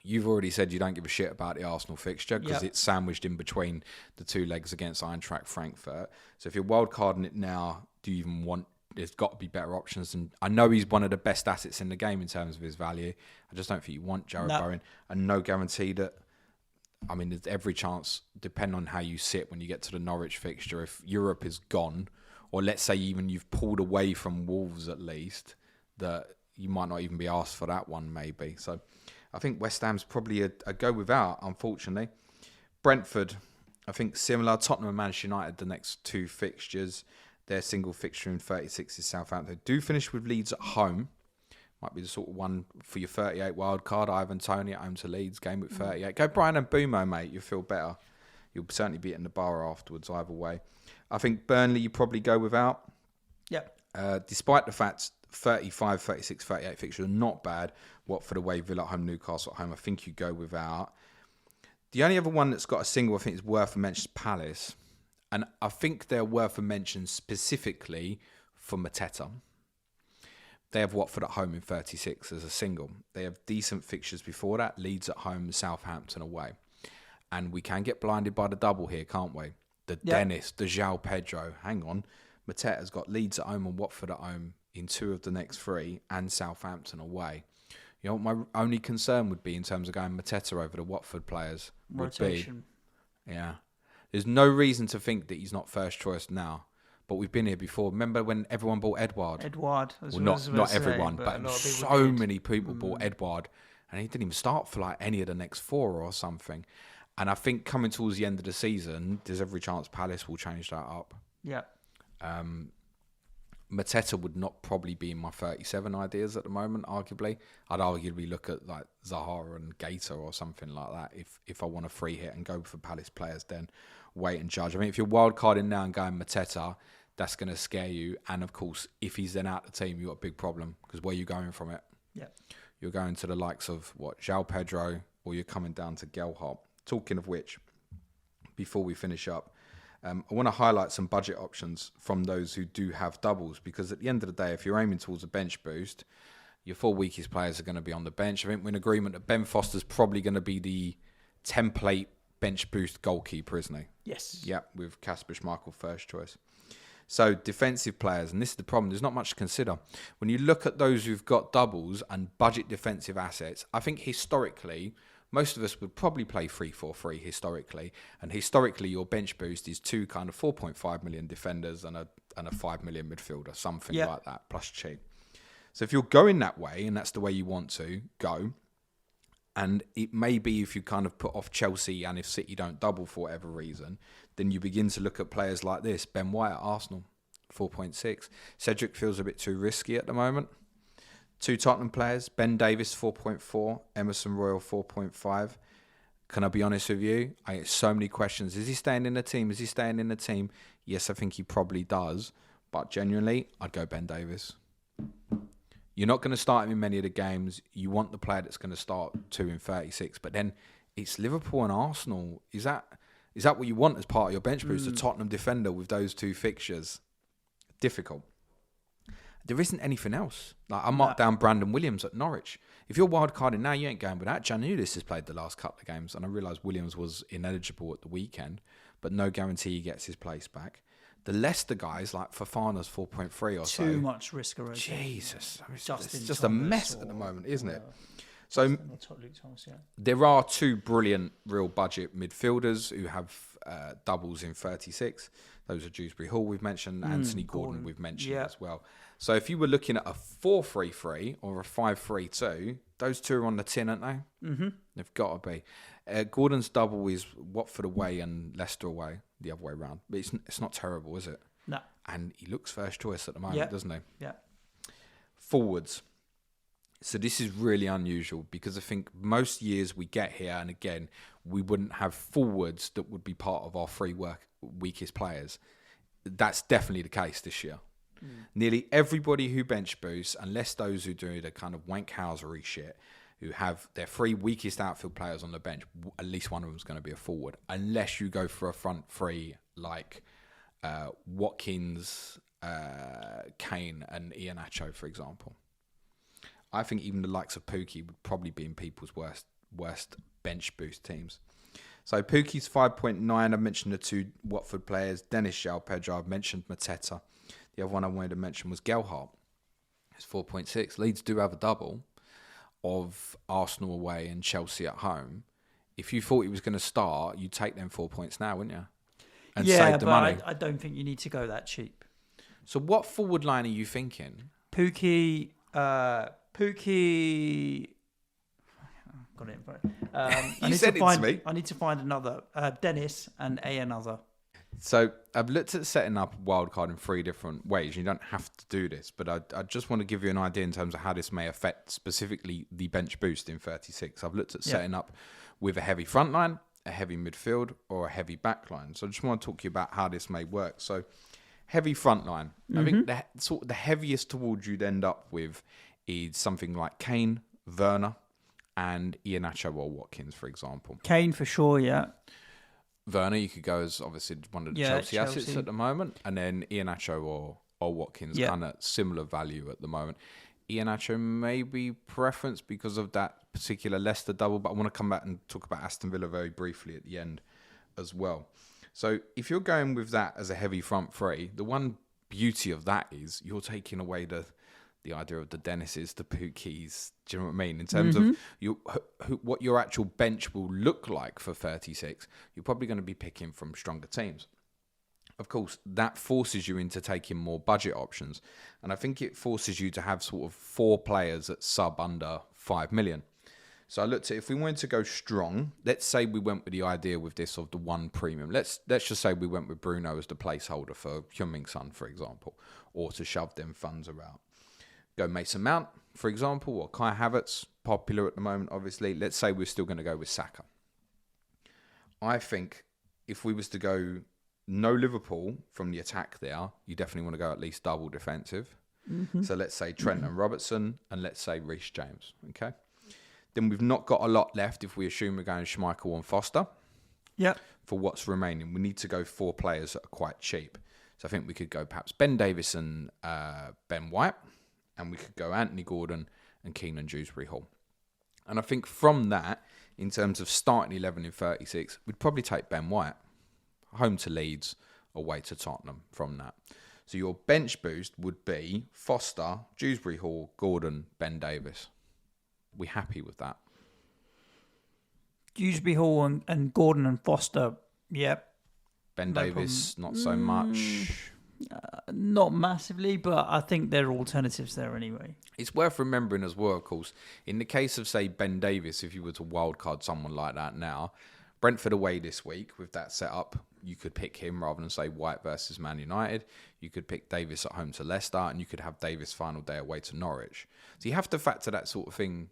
You've already said you don't give a shit about the Arsenal fixture because it's sandwiched in between the 2 legs against Eintracht Frankfurt. So if you're wildcarding it now, do you even want there's got to be better options. And I know he's one of the best assets in the game in terms of his value. I just don't think you want Jared Bowen. And no guarantee that, I mean, there's every chance, depending on how you sit when you get to the Norwich fixture, if Europe is gone, or let's say even you've pulled away from Wolves at least, that you might not even be asked for that one maybe. So I think West Ham's probably a go without, unfortunately. Brentford, I think similar. Tottenham and Manchester United, the next two fixtures. Their single fixture in 36 is Southampton. They do finish with Leeds at home. Might be the sort of one for your 38 wild card. Ivan Toney at home to Leeds, game with 38. Go Brian and Bumo, mate. You'll feel better. You'll certainly be in the bar afterwards either way. I think Burnley you probably go without. Yep. Despite the fact 35, 36, 38 fixtures are not bad. Watford away, Villa at home, Newcastle at home. I think you go without. The only other one that's got a single I think is worth a mention is Palace. And I think they're worth a mention specifically for Mateta. They have Watford at home in 36 as a single. They have decent fixtures before that. Leeds at home, Southampton away. And we can get blinded by the double here, can't we? The Dennis, the João Pedro. Hang on. Mateta's got Leeds at home and Watford at home in 2 of the next 3 and Southampton away. You know what my only concern would be in terms of going Mateta over the Watford players would Rotation. be... Yeah. There's no reason to think that he's not first choice now. But we've been here before. Remember when everyone bought Edouard? Not everyone, but so many people bought Edouard. And he didn't even start for like any of the next 4 or something. And I think coming towards the end of the season, there's every chance Palace will change that up. Yeah. Mateta would not probably be in my 37 ideas at the moment, arguably. I'd arguably look at like Zaha and Gator or something like that if I want a free hit and go for Palace players, then wait and judge. I mean, if you're wildcarding now and going Mateta, that's going to scare you. And of course, if he's then out the team, you've got a big problem because where are you going from it? Yeah. You're going to the likes of, João Pedro, or you're coming down to Gelhardt. Talking of which, before we finish up, I want to highlight some budget options from those who do have doubles, because at the end of the day, if you're aiming towards a bench boost, your 4 weakest players are going to be on the bench. I think we're in agreement that Ben Foster's probably going to be the template bench boost goalkeeper, isn't he? Yes. Yeah, with Kasper Schmeichel first choice. So defensive players, and this is the problem, there's not much to consider. When you look at those who've got doubles and budget defensive assets, I think historically, most of us would probably play 3-4-3 historically. And historically, your bench boost is 2 kind of 4.5 million defenders and a 5 million midfielder, something like that, plus cheap. So if you're going that way, and that's the way you want to go, and it may be if you kind of put off Chelsea and if City don't double for whatever reason, then you begin to look at players like this. Ben White at Arsenal, 4.6. Cedric feels a bit too risky at the moment. 2 Tottenham players, Ben Davis 4.4, Emerson Royal 4.5. Can I be honest with you? I get so many questions. Is he staying in the team? Is he staying in the team? Yes, I think he probably does. But genuinely, I'd go Ben Davis. You're not going to start him in many of the games. You want the player that's going to start 2 in 36. But then it's Liverpool and Arsenal. Is that what you want as part of your bench boost? A Tottenham defender with those 2 fixtures? Difficult. There isn't anything else. Like I marked down Brandon Williams at Norwich. If you're wild carding now, you ain't going with that. Giannoulis has played the last couple of games, and I realised Williams was ineligible at the weekend, but no guarantee he gets his place back. The Leicester guys, like Fofana's 4.3 or so. Too much risk already. Jesus. I mean, Justin it's just Thomas a mess at the moment, isn't it? So Thomas, there are 2 brilliant real budget midfielders who have doubles in 36. Those are Dewsbury Hall we've mentioned, Anthony Gordon we've mentioned as well. So if you were looking at a 4-3-3 or a 5-3-2, those 2 are on the tin, aren't they? Mm-hmm. They've got to be. Gordon's double is Watford away and Leicester away, the other way around. But it's not terrible, is it? No. And he looks first choice at the moment, doesn't he? Yeah. Forwards. So this is really unusual because I think most years we get here, and again, we wouldn't have forwards that would be part of our 3 weakest players. That's definitely the case this year. Nearly everybody who bench boosts, unless those who do the kind of wankhousery shit, who have their 3 weakest outfield players on the bench, at least one of them is going to be a forward. Unless you go for a front 3 like Watkins, Kane and Iheanacho, for example. I think even the likes of Pookie would probably be in people's worst bench boost teams. So Pookie's 5.9. I mentioned the 2 Watford players. Dennis João Pedro. I've mentioned Mateta. The other one I wanted to mention was Gelhardt. It's 4.6. Leeds do have a double of Arsenal away and Chelsea at home. If you thought he was going to start, you'd take them 4 points now, wouldn't you? And save the money. I don't think you need to go that cheap. So what forward line are you thinking? Pookie. Got it in front. You said it to me. I need to find another. Dennis and another. So I've looked at setting up Wildcard in 3 different ways. You don't have to do this, but I just want to give you an idea in terms of how this may affect specifically the bench boost in 36. I've looked at setting up with a heavy front line, a heavy midfield, or a heavy back line. So I just want to talk to you about how this may work. So heavy front line. I think the heaviest towards you'd end up with is something like Kane, Werner, and Iheanacho or Watkins, for example. Kane for sure, yeah. Werner, you could go as obviously one of the Chelsea assets at the moment, and then Iheanacho or Watkins, kind of similar value at the moment. Iheanacho may be preference because of that particular Leicester double, but I want to come back and talk about Aston Villa very briefly at the end as well. So if you're going with that as a heavy front three, the one beauty of that is you're taking away the idea of the Dennises, the Pookies. Do you know what I mean? In terms of what your actual bench will look like for 36, you're probably going to be picking from stronger teams. Of course, that forces you into taking more budget options. And I think it forces you to have sort of 4 players at sub under 5 million. So I looked at, if we wanted to go strong, let's say we went with the idea with this of the 1 premium. Let's just say we went with Bruno as the placeholder for Heung-min Son, for example, or to shove them funds around. Go Mason Mount, for example, or Kai Havertz, popular at the moment, obviously. Let's say we're still going to go with Saka. I think if we was to go no Liverpool from the attack there, you definitely want to go at least double defensive. So let's say Trent and Robertson, and let's say Reece James, okay? Then we've not got a lot left if we assume we're going Schmeichel and Foster. Yep. For what's remaining, we need to go 4 players that are quite cheap. So I think we could go perhaps Ben Davies and Ben White, and we could go Anthony Gordon and Keenan Dewsbury-Hall. And I think from that, in terms of starting 11 in 36, we'd probably take Ben White. Home to Leeds, away to Tottenham from that. So your bench boost would be Foster, Dewsbury-Hall, Gordon, Ben Davies. We happy with that? Dewsbury-Hall and Gordon and Foster, yep. Ben Davies, not so much. Not massively, but I think there are alternatives there anyway. It's worth remembering as well, of course, in the case of, say, Ben Davies, if you were to wildcard someone like that now, Brentford away this week with that setup, you could pick him rather than, say, White versus Man United. You could pick Davies at home to Leicester, and you could have Davies final day away to Norwich. So you have to factor that sort of thing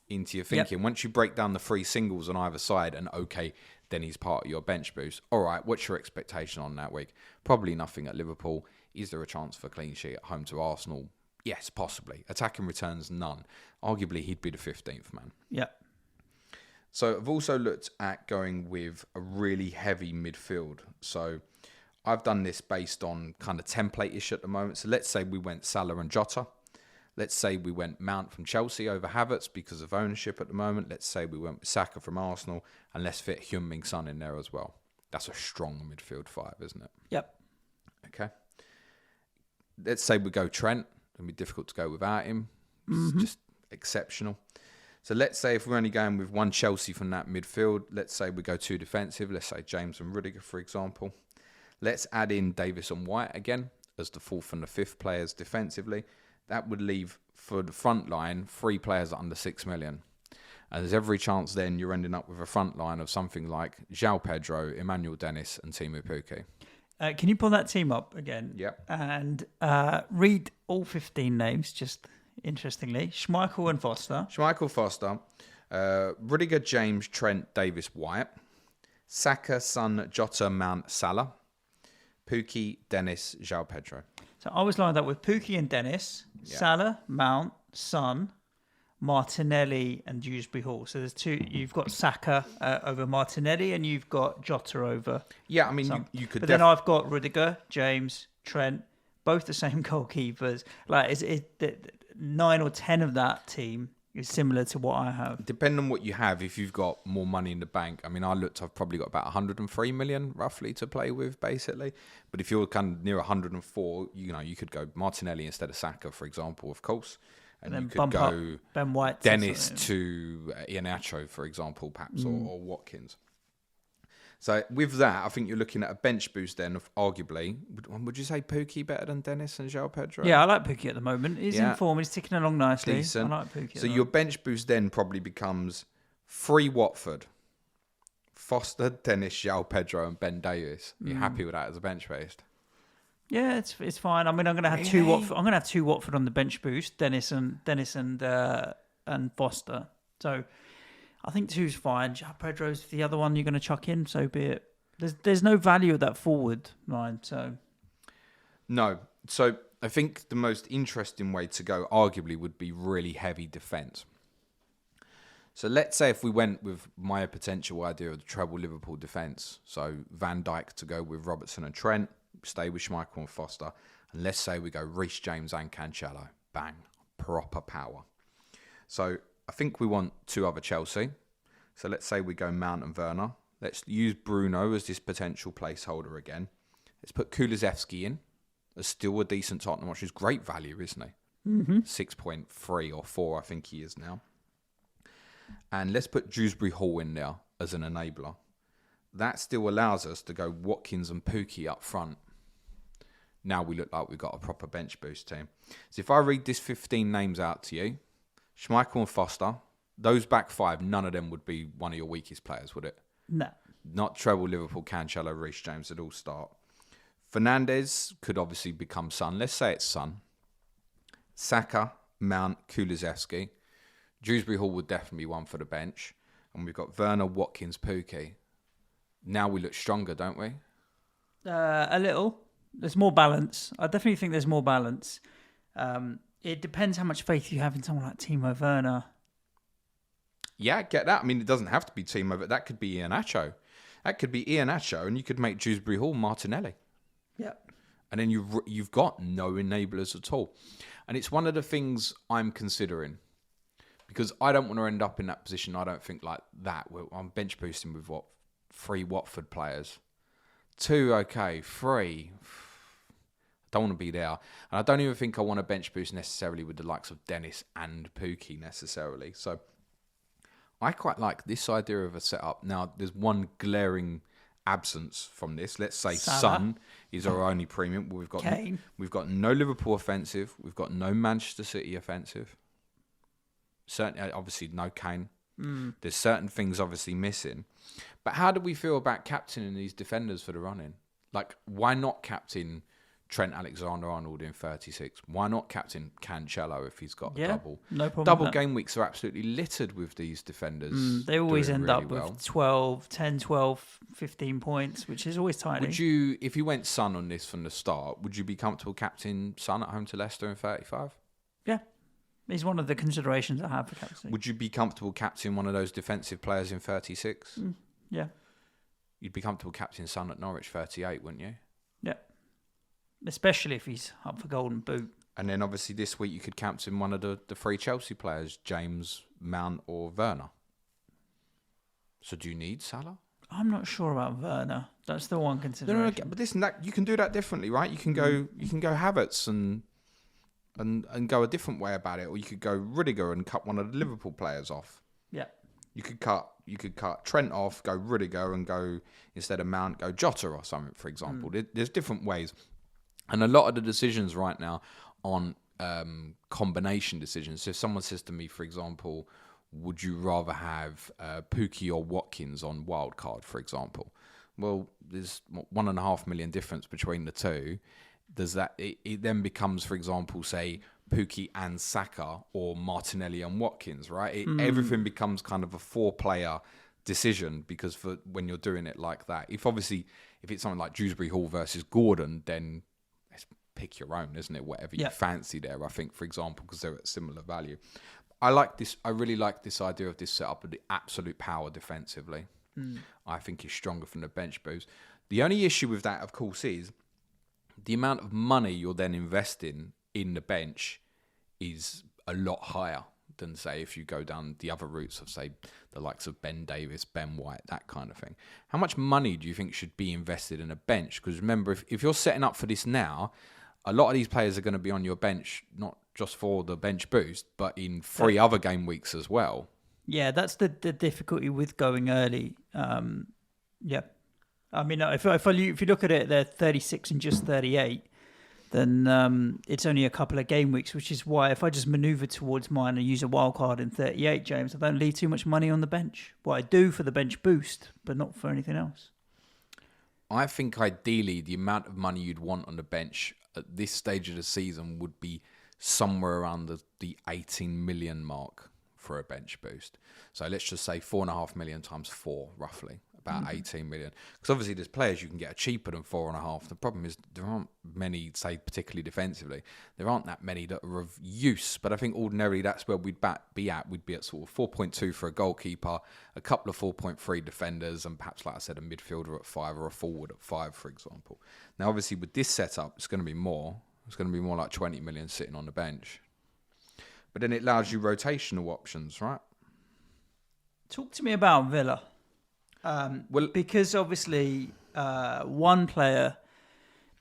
into your thinking. Once you break down the 3 singles on either side, and okay, then he's part of your bench boost. All right, what's your expectation on that week? Probably nothing at Liverpool. Is there a chance for a clean sheet at home to Arsenal? Yes, possibly. Attacking returns, none. Arguably, he'd be the 15th man. Yeah. So I've also looked at going with a really heavy midfield. So I've done this based on kind of template-ish at the moment. So let's say we went Salah and Jota. Let's say we went Mount from Chelsea over Havertz because of ownership at the moment. Let's say we went with Saka from Arsenal, and let's fit Heung-min Son in there as well. That's a strong midfield 5, isn't it? Yep. Okay. Let's say we go Trent. It'll be difficult to go without him. It's just exceptional. So let's say if we're only going with 1 Chelsea from that midfield, let's say we go 2 defensive. Let's say James and Rudiger, for example. Let's add in Davies and White again as the 4th and the 5th players defensively. That would leave for the front line 3 players under 6 million. And there's every chance then you're ending up with a front line of something like João Pedro, Emmanuel Dennis, and Timu Pukki. Can you pull that team up again? Yep. And read all 15 names, just interestingly. Schmeichel and Foster. Schmeichel, Foster, Rudiger, James, Trent, Davies, White, Saka, Son, Jota, Mount, Salah, Pukki, Dennis, João Pedro. So I was lined up with Pukki and Dennis, Salah, Mount, Son, Martinelli, and Dewsbury-Hall. So there's 2. You've got Saka over Martinelli, and you've got Jota over. Yeah, I mean, you could. But then I've got Rudiger, James, Trent, both the same goalkeepers. Like, is it 9 or 10 of that team is similar to what I have. Depending on what you have, if you've got more money in the bank, I mean, I've probably got about 103 million roughly to play with, basically. But if you're kind of near 104, you could go Martinelli instead of Saka, for example, of course. And then you could bump go up Ben White, Dennis to Iheanacho, for example, perhaps, or Watkins. So with that, I think you're looking at a bench boost then of arguably, would you say Pukki better than Dennis and João Pedro? Yeah, I like Pukki at the moment. He's in form. He's ticking along nicely. Decent. I like Pukki. So your bench boost then probably becomes 3 Watford, Foster, Dennis, João Pedro and Ben Davies. You're happy with that as a bench boost? Yeah, it's fine. I mean, I'm going to have two Watford. I'm going to have 2 Watford on the bench boost, Dennis and Foster. So I think 2's fine. João Pedro's the other one you're going to chuck in. So be it. There's no value of that forward line. So no. So I think the most interesting way to go, arguably, would be really heavy defence. So let's say if we went with my potential idea of the treble Liverpool defence, so Van Dijk to go with Robertson and Trent, stay with Schmeichel and Foster, and let's say we go Reece James and Cancelo. Bang. Proper power. So I think we want 2 other Chelsea. So let's say we go Mount and Werner. Let's use Bruno as this potential placeholder again. Let's put Kulusevski in as still a decent Tottenham, which is great value, isn't he? 6.3 or 4, I think he is now. And let's put Dewsbury Hall in there as an enabler. That still allows us to go Watkins and Pukki up front. Now we look like we've got a proper bench boost team. So if I read this 15 names out to you, Schmeichel and Foster, those back 5, none of them would be one of your weakest players, would it? no. Not treble Liverpool, Cancelo, Reece James would all start. Fernandes could obviously become Son. Let's say it's Son. Saka, Mount, Kulusevski. Dewsbury Hall would definitely be one for the bench. And we've got Werner, Watkins, Pukki. Now we look stronger, don't we? A little. There's more balance. I definitely think there's more balance. It depends how much faith you have in someone like Timo Werner. Yeah, I get that. I mean, it doesn't have to be Timo, but that could be Iheanacho. That could be Iheanacho, and you could make Dewsbury Hall Martinelli. Yeah. And then you've got no enablers at all. And it's one of the things I'm considering. Because I don't want to end up in that position, I don't think, like that. I'm bench boosting with, 3 Watford players. 2, okay. 3, don't want to be there. And I don't even think I want to bench boost necessarily with the likes of Dennis and Pukki necessarily. So I quite like this idea of a setup. Now, there's one glaring absence from this. Let's say Salah. Son is our only premium. We've got no Liverpool offensive. We've got no Manchester City offensive. Certainly, obviously, no Kane. There's certain things obviously missing. But how do we feel about captaining these defenders for the run-in? Like, why not captain Trent Alexander-Arnold in 36? Why not captain Cancelo if he's got a double? No problem. Double game weeks are absolutely littered with these defenders. They always end really up well. with 12, 10, 12, 15 points, which is always tiny. Would you, if you went Son on this from the start, would you be comfortable captain Son at home to Leicester in 35? Yeah. He's one of the considerations I have for captain. Would you be comfortable captaining one of those defensive players in 36? Yeah. You'd be comfortable captaining Son at Norwich 38, wouldn't you? Yeah. Especially if he's up for Golden Boot. And then obviously this week you could captain one of the 3 Chelsea players, James, Mount or Werner. So do you need Salah? I'm not sure about Werner. That's the one consideration. No, but listen, you can do that differently, right? You can go Havertz and go a different way about it, or you could go Rudiger and cut one of the Liverpool players off. Yeah. You could cut Trent off, go Rudiger, and go, instead of Mount, go Jota or something, for example. There's different ways. And a lot of the decisions right now on combination decisions. So if someone says to me, for example, would you rather have Pukki or Watkins on Wildcard, for example? Well, there's 1.5 million difference between the two. Does that it then becomes, for example, say Pukki and Saka or Martinelli and Watkins, right? Everything becomes kind of a 4-player decision, because for when you're doing it like that, if it's something like Dewsbury Hall versus Gordon, then let's pick your own, isn't it? Whatever you fancy there, I think, for example, because they're at similar value. I like this. I really like this idea of this setup of the absolute power defensively. I think is stronger from the bench boost. The only issue with that, of course, is the amount of money you're then investing in the bench is a lot higher, than, say, if you go down the other routes of, say, the likes of Ben Davis, Ben White, that kind of thing. How much money do you think should be invested in a bench? Because remember, if you're setting up for this now, a lot of these players are going to be on your bench, not just for the bench boost, but in 3 other game weeks as well. Yeah, that's the difficulty with going early. Yeah. I mean, if you look at it, they're 36 and just 38, then it's only a couple of game weeks, which is why if I just manoeuvre towards mine and use a wild card in 38, James, I don't leave too much money on the bench. Well, I do for the bench boost, but not for anything else. I think ideally the amount of money you'd want on the bench at this stage of the season would be somewhere around the 18 million mark for a bench boost. So let's just say 4.5 million times 4, roughly, about 18 million. Because obviously there's players you can get cheaper than 4.5. The problem is there aren't many, say, particularly defensively, there aren't that many that are of use. But I think ordinarily that's where we'd be at. We'd be at sort of 4.2 for a goalkeeper, a couple of 4.3 defenders, and perhaps, like I said, a midfielder at 5 or a forward at 5, for example. Now, obviously, with this setup, it's going to be more. It's going to be more like 20 million sitting on the bench. But then it allows you rotational options, right? Talk to me about Villa. Because obviously one player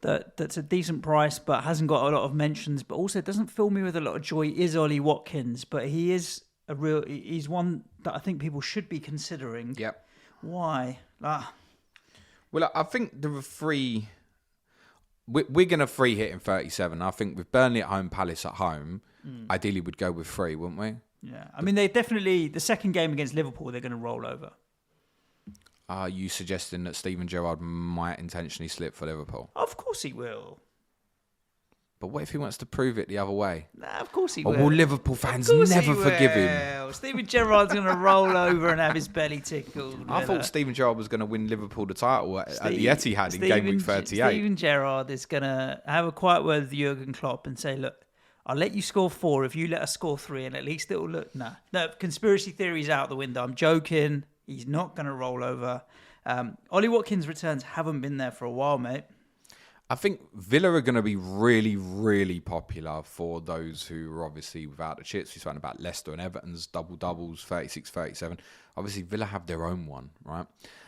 that's a decent price but hasn't got a lot of mentions, but also doesn't fill me with a lot of joy is Ollie Watkins. But he's one that I think people should be considering. Yep. Why? Well, I think there are 3... We're going to free hit in 37. I think with Burnley at home, Palace at home, ideally we'd go with 3, wouldn't we? Yeah. I mean, they definitely, the second game against Liverpool, they're going to roll over. Are you suggesting that Steven Gerrard might intentionally slip for Liverpool? Of course he will. But what if he wants to prove it the other way? Nah, of course he Or will. will Liverpool fans never forgive him? Steven Gerrard's going to roll over and have his belly tickled. I thought Steven Gerrard was going to win Liverpool the title at the Etihad in Game Week 38. Steven Gerrard is going to have a quiet word with Jurgen Klopp and say, look, I'll let you score 4 if you let us score 3, and at least it'll look... No, conspiracy theory's out the window. I'm joking. He's not going to roll over. Ollie Watkins' returns haven't been there for a while, mate. I think Villa are going to be really, really popular for those who are obviously without the chits. We're talking about Leicester and Everton's doubles, 36, 37. Obviously, Villa have their own one, right?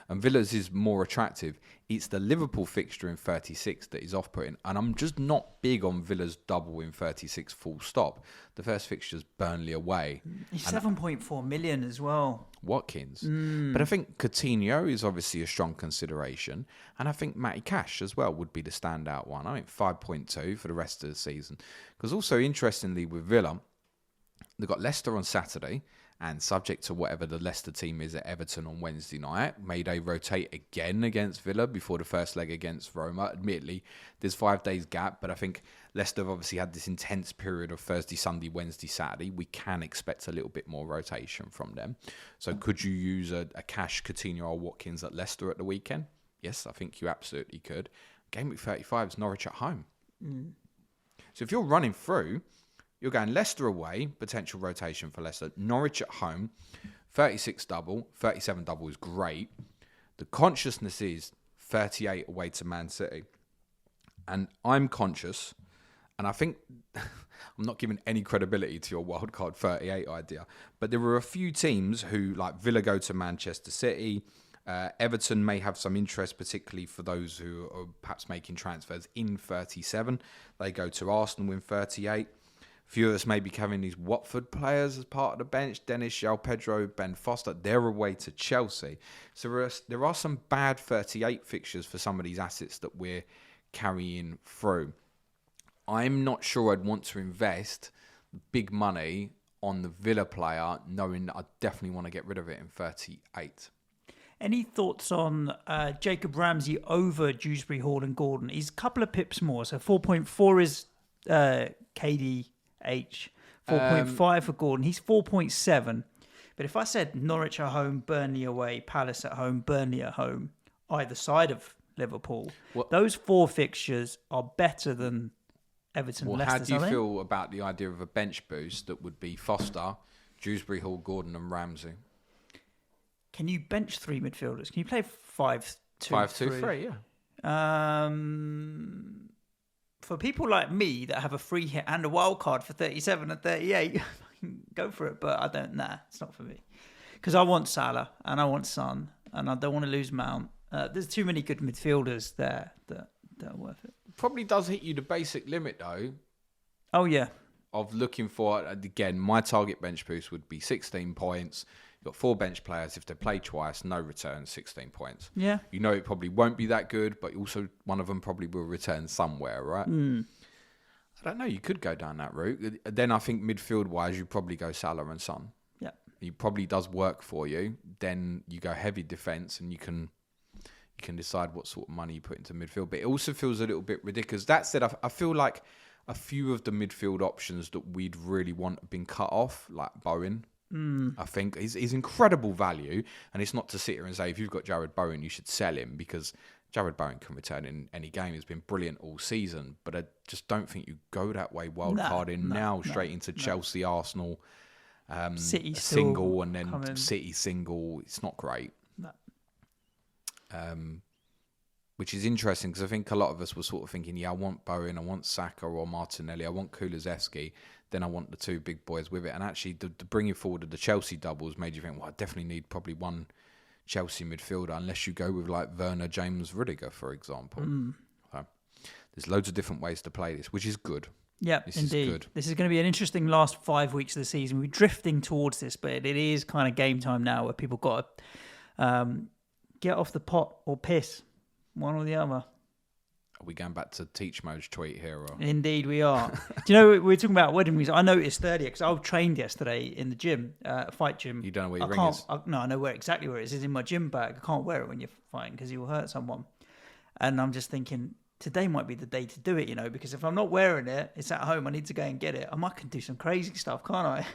And Villa's is more attractive. It's the Liverpool fixture in 36 that is off-putting. And I'm just not big on Villa's double in 36 full stop. The first fixture's Burnley away. He's 7.4 million as well. Watkins. But I think Coutinho is obviously a strong consideration. And I think Matty Cash as well would be the standout one. I think 5.2 for the rest of the season. Because also, interestingly, with Villa, they've got Leicester on Saturday. And subject to whatever the Leicester team is at Everton on Wednesday night, may they rotate again against Villa before the first leg against Roma. Admittedly, there's 5 days gap, but I think Leicester have obviously had this intense period of Thursday, Sunday, Wednesday, Saturday. We can expect a little bit more rotation from them. So could you use a Cash, Coutinho or Watkins at Leicester at the weekend? Yes, I think you absolutely could. Game week 35 is Norwich at home. So if you're running through... You're going Leicester away, potential rotation for Leicester. Norwich at home, 36 double, 37 double is great. The consciousness is 38 away to Man City. And I'm conscious, and I think I'm not giving any credibility to your wildcard 38 idea, but there were a few teams who, like Villa, go to Manchester City. Everton may have some interest, particularly for those who are perhaps making transfers in 37. They go to Arsenal in 38. Few of us may be having these Watford players as part of the bench. Dennis, João Pedro, Ben Foster. They're away to Chelsea. So there are some bad 38 fixtures for some of these assets that we're carrying through. I'm not sure I'd want to invest big money on the Villa player, knowing that I definitely want to get rid of it in 38. Any thoughts on Jacob Ramsey over Dewsbury Hall and Gordon? He's a couple of pips more. So 4.4 is KD. 4.5 for Gordon. He's 4.7. But if I said Norwich at home, Burnley away, Palace at home, Burnley at home, either side of Liverpool, those 4 fixtures are better than Everton and Leicester. How do you feel about the idea of a bench boost that would be Foster, Dewsbury Hall, Gordon and Ramsey? Can you bench 3 midfielders? Can you play 5-2-3? 5-2-3, yeah. For people like me that have a free hit and a wild card for 37 and 38, go for it. But I don't. Nah, it's not for me. Because I want Salah and I want Son and I don't want to lose Mount. There's too many good midfielders there that are worth it. Probably does hit you the basic limit though. Oh yeah. Of looking for, again, my target bench boost would be 16 points. You've got 4 bench players. If they play twice, no return, 16 points. Yeah. You know it probably won't be that good, but also one of them probably will return somewhere, right? I don't know. You could go down that route. Then I think midfield-wise, you probably go Salah and Son. Yeah. It probably does work for you. Then you go heavy defence and you can decide what sort of money you put into midfield. But it also feels a little bit ridiculous. That said, I feel like a few of the midfield options that we'd really want have been cut off, like Bowen. I think he's incredible value, and it's not to sit here and say if you've got Jared Bowen you should sell him, because Jared Bowen can return in any game. He's been brilliant all season, but I just don't think you go that way wildcard straight into Chelsea, Arsenal, City single, and then City single. It's not great. No. Which is interesting because I think a lot of us were sort of thinking, I want Bowen, I want Saka or Martinelli, I want Kulusevski, then I want the 2 big boys with it. And actually, the bringing forward of the Chelsea doubles made you think, I definitely need probably one Chelsea midfielder, unless you go with like Werner, James, Rudiger, for example. So, there's loads of different ways to play this, which is good. Yeah, indeed. This is going to be an interesting last 5 weeks of the season. We're drifting towards this, but it is kind of game time now where people got to get off the pot or piss. One or the other. Are we going back to Teach Mode's tweet here? Or? Indeed, we are. Do you know, we were talking about wedding music. I noticed earlier, because I trained yesterday in the gym, fight gym. You don't know where your ring is? No, I know exactly where it is. It's in my gym bag. I can't wear it when you're fighting because you will hurt someone. And I'm just thinking, today might be the day to do it, because if I'm not wearing it, it's at home, I need to go and get it. I can do some crazy stuff, can't I?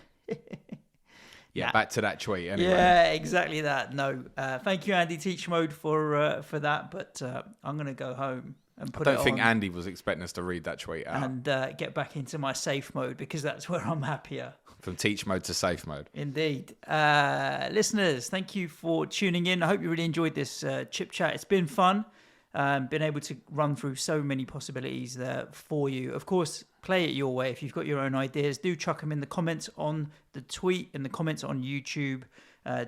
Back to that tweet anyway. Yeah, exactly that. No, thank you, Andy Teach Mode, for that. But I'm going to go home and put it on. I don't think Andy was expecting us to read that tweet out. And get back into my safe mode, because that's where I'm happier. From Teach Mode to safe mode. Indeed. Listeners, thank you for tuning in. I hope you really enjoyed this chip chat. It's been fun. Been able to run through so many possibilities there for you. Of course, play it your way. If you've got your own ideas, do chuck them in the comments on the tweet, in the comments on YouTube.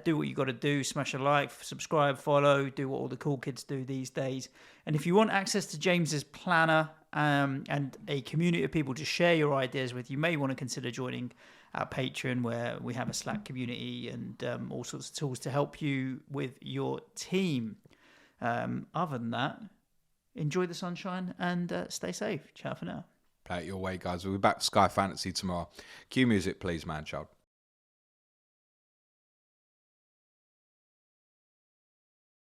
Do what you got to do. Smash a like, subscribe, follow, do what all the cool kids do these days. And if you want access to James's planner and a community of people to share your ideas with, you may want to consider joining our Patreon, where we have a Slack community and all sorts of tools to help you with your team. Other than that, enjoy the sunshine and stay safe. Ciao for now. Play it your way, guys. We'll be back with Sky Fantasy tomorrow. Cue music, please, man child.